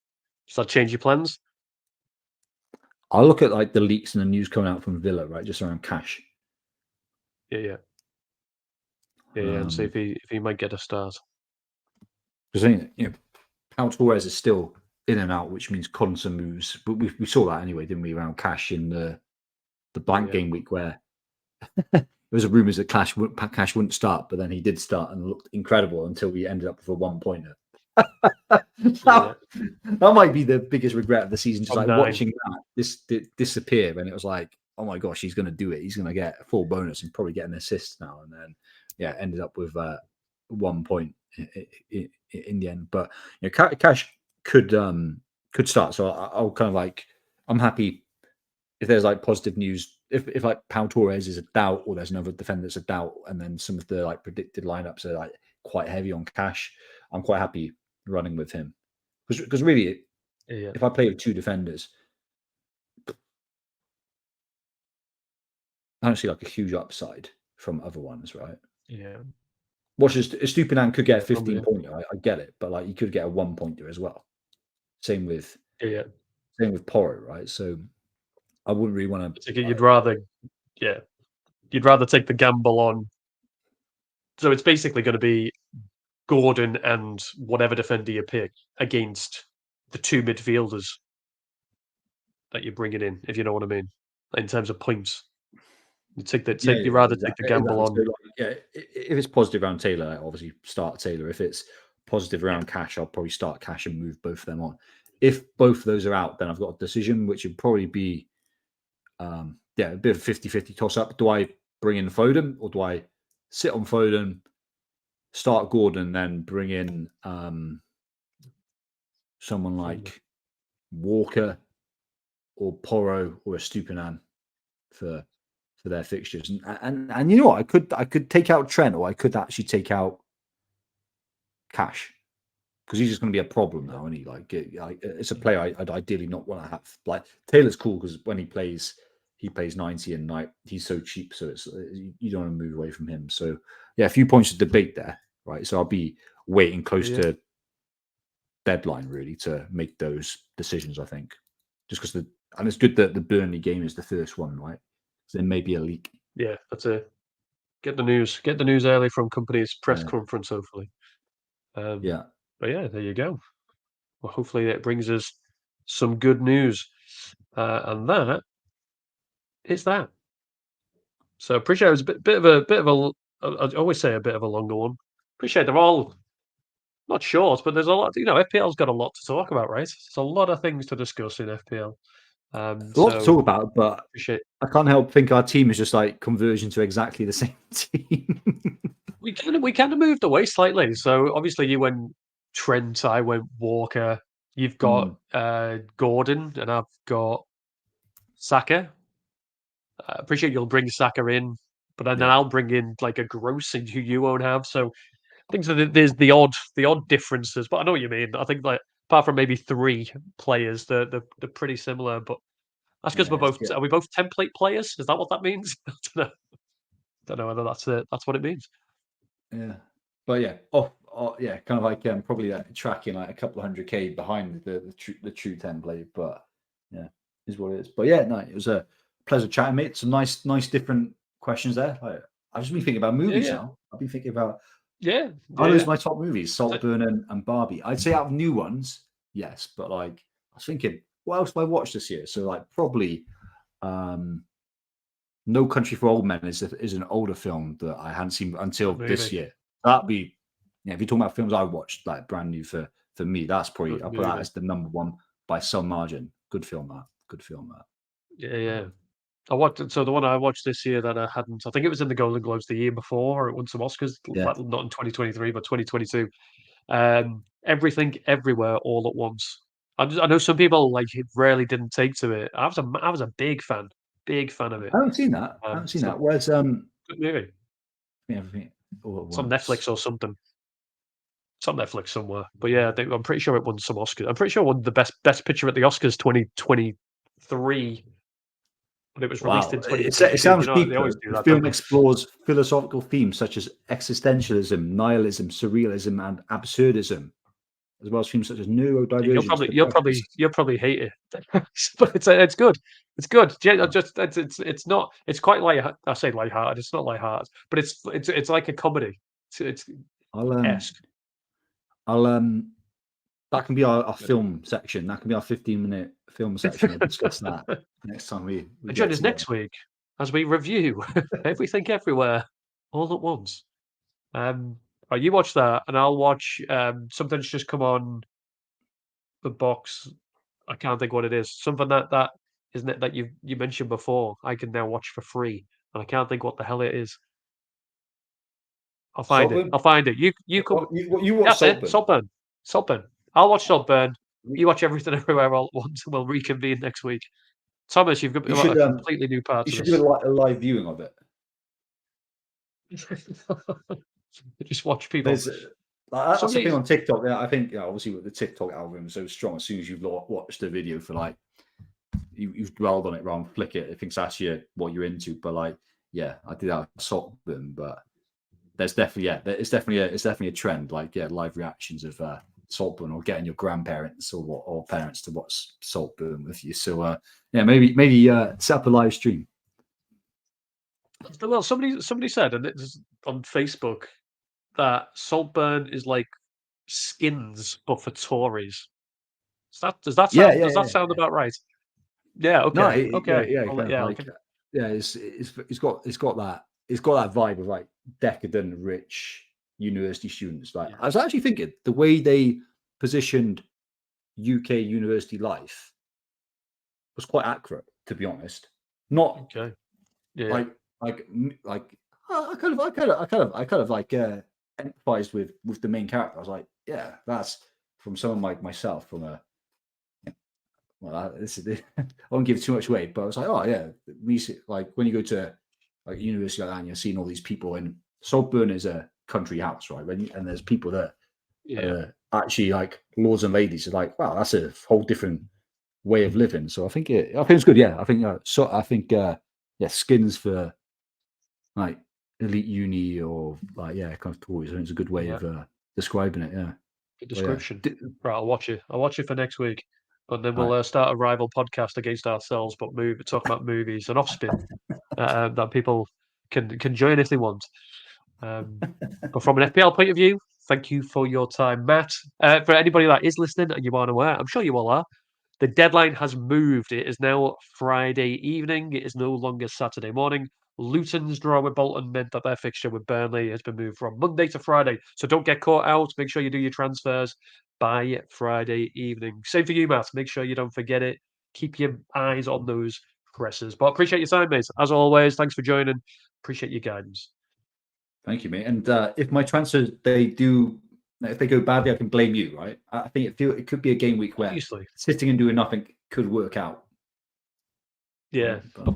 does that change your plans? I'll look at like the leaks and the news coming out from Villa, right, just around Cash. Yeah, and see if he might get a start. Because I think Pau Torres is still in and out, which means constant moves. But we saw that anyway, didn't we, around Cash in the blank game week where there was rumours that Cash wouldn't start, but then he did start and looked incredible until we ended up with a 1-pointer. That might be the biggest regret of the season, just watching that disappear, and it was like, oh my gosh, he's going to do it. He's going to get a full bonus and probably get an assist now, and then ended up with 1 point in the end. But Cash could start, so I'll kind of like, I'm happy if there's like positive news. If like Pau Torres is a doubt, or there's another defender that's a doubt, and then some of the like predicted lineups are like quite heavy on Cash, I'm quite happy running with him because really, if I play with 2 defenders, I don't see like a huge upside from other ones, right? Watch this. Stupinan could get a 15-pointer. I get it, but like you could get a 1-pointer as well. Same with Porro, right? So I wouldn't really want to. You'd rather take the gamble on. So it's basically going to be Gordon and whatever defender you pick against the 2 midfielders that you're bringing in, if you know what I mean, in terms of points. You'd rather take the gamble on. So like, if it's positive around Taylor, obviously start Taylor. If it's positive around Cash, I'll probably start Cash and move both of them on. If both of those are out, then I've got a decision, which would probably be a bit of 50-50 toss up. Do I bring in Foden or do I sit on Foden, start Gordon, then bring in someone like Walker or Porro or a Stupinan for their fixtures? And you know what? I could take out Trent, or I could actually take out Cash, because he's just going to be a problem now, isn't he? Like, it's a player I'd ideally not want to have. Like, Taylor's cool because when he plays 90, and like he's so cheap, so it's you don't want to move away from him. So yeah, a few points of debate there, right? So I'll be waiting close to deadline really to make those decisions. I think just because and it's good that the Burnley game is the first one, right? So there may be a leak. Yeah, that's it. Get the news early from company's press conference, hopefully. But yeah, there you go. Well, hopefully it brings us some good news, and that is that. So appreciate it was a bit of a. I always say a bit of a longer one. Appreciate they're all not short, but there's a lot. FPL's got a lot to talk about, right? There's a lot of things to discuss in FPL. A lot to talk about, but appreciate. I can't help think our team is just like conversion to exactly the same team. We kind of moved away slightly. So obviously you went Trent, I went Walker. You've got Gordon, and I've got Saka. I appreciate you'll bring Saka in, but then I'll bring in like a Gross who you won't have. So I think there's the odd differences, but I know what you mean. I think like apart from maybe 3 players, they're pretty similar. But that's because are we both template players? Is that what that means? I don't know whether that's what it means. Yeah, but yeah, kind of like probably tracking like a couple of 100K behind the true template, but yeah, is what it is. But yeah, no, it was a pleasure chatting, mate. Some nice different questions there. I've just been thinking about movies now. I've been thinking about those my top movies, Saltburn and Barbie. I'd say out of new ones, yes, but like I was thinking, what else have I watched this year? So like probably No Country for Old Men is an older film that I hadn't seen until this year. That'd be, if you're talking about films I watched like brand new for me, that's probably I'll put that as the number one by some margin. Good film that. Yeah. I watched the one I watched this year that I hadn't. I think it was in the Golden Globes the year before, or it won some Oscars. Not in 2023, but 2022. Everything, Everywhere, All at Once. I know some people like it really didn't take to it. I was a big fan of it. I haven't seen that. Where's good movie? Everything All at It's on Once. Netflix or something. It's on Netflix somewhere. But yeah, I'm pretty sure it won some Oscars. I'm pretty sure it won the best picture at the Oscars 2023. But it was released in 2022. It sounds deep. They always do the that, film explores philosophical themes such as existentialism, nihilism, surrealism, and absurdism, as well as themes such as neurodivergence. You'll probably hate it, but it's good. It's good. It's quite light. I say lighthearted. It's not lighthearted, but it's like a comedy. It's that can be our film section. That can be our 15-minute film section. We'll discuss that next time we join us next week as we review Everything Everywhere All at Once. You watch that, and I'll watch something's just come on the box. I can't think what it is. Something that isn't it that you mentioned before. I can now watch for free, and I can't think what the hell it is. I'll find it. You come. You watch Saltburn. Saltburn. I'll watch Saltburn. You watch Everything Everywhere All at Once, and we'll reconvene next week. Thomas, you've got a completely new part. You should do a live viewing of it. Just watch people. That's the thing on TikTok. I think obviously with the TikTok algorithm is so strong. As soon as you've watched the video for like you've dwelled on it rather than flick it, it thinks that's what you're into. But like, I did that Saltburn, but there's definitely it's definitely a trend. Like live reactions of Saltburn, or getting your grandparents or parents to watch Saltburn with you. So maybe set up a live stream. Well, somebody said, and it's on Facebook, that Saltburn is like Skins but for Tories. Does that sound about right? Yeah. Okay. It's got that vibe of like decadent, rich university students. Like I was actually thinking the way they positioned UK university life was quite accurate, to be honest. Not Okay. Yeah. like I kind of like empathized with the main character. I was like, yeah, that's from someone like myself from a well, this is I won't give too much away, but I was like, oh yeah, like when you go to like university like that and you're seeing all these people, and Saltburn is a country house, right? And there's people that Yeah. are actually like lords and ladies. Are like, wow, that's a whole different way of living. So I think it's good. Yeah, I think yeah, skins for like elite uni or like yeah, kind of toys. I think it's a good way Yeah. of describing it. Yeah, Good but yeah, description. Right, I'll watch it. I'll watch it for next week, and then we'll right. start a rival podcast against ourselves, but talk about movies and offspin that people can join if they want. Um, but from an FPL point of view, thank you for your time, Matt. For anybody that is listening and you aren't aware, I'm sure you all are. The deadline has moved. It is now Friday evening. It is no longer Saturday morning. Luton's draw with Bolton meant that their fixture with Burnley has been moved from Monday to Friday. So don't get caught out. Make sure you do your transfers by Friday evening. Same for you, Matt. Make sure you don't forget it. Keep your eyes on those presses. But appreciate your time, mate. As always, thanks for joining. Appreciate your guidance. Thank you, mate. And if my transfers if they go badly, I can blame you, right? I think it could be a game week where Obviously. sitting and doing nothing could work out, Yeah, right? but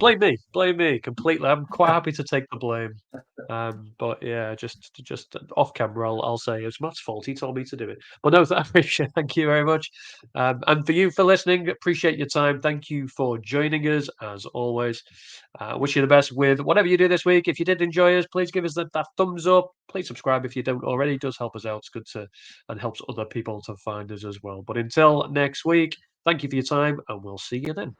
blame me completely. I'm quite happy to take the blame. But yeah, just off camera, I'll say it's Matt's fault. He told me to do it. But no, I appreciate. Thank you very much. And for you for listening, appreciate your time. Thank you for joining us as always. Wish you the best with whatever you do this week. If you did enjoy us, please give us that thumbs up. Please subscribe if you don't already. It does help us out. It's good to and helps other people to find us as well. But until next week, thank you for your time, and we'll see you then.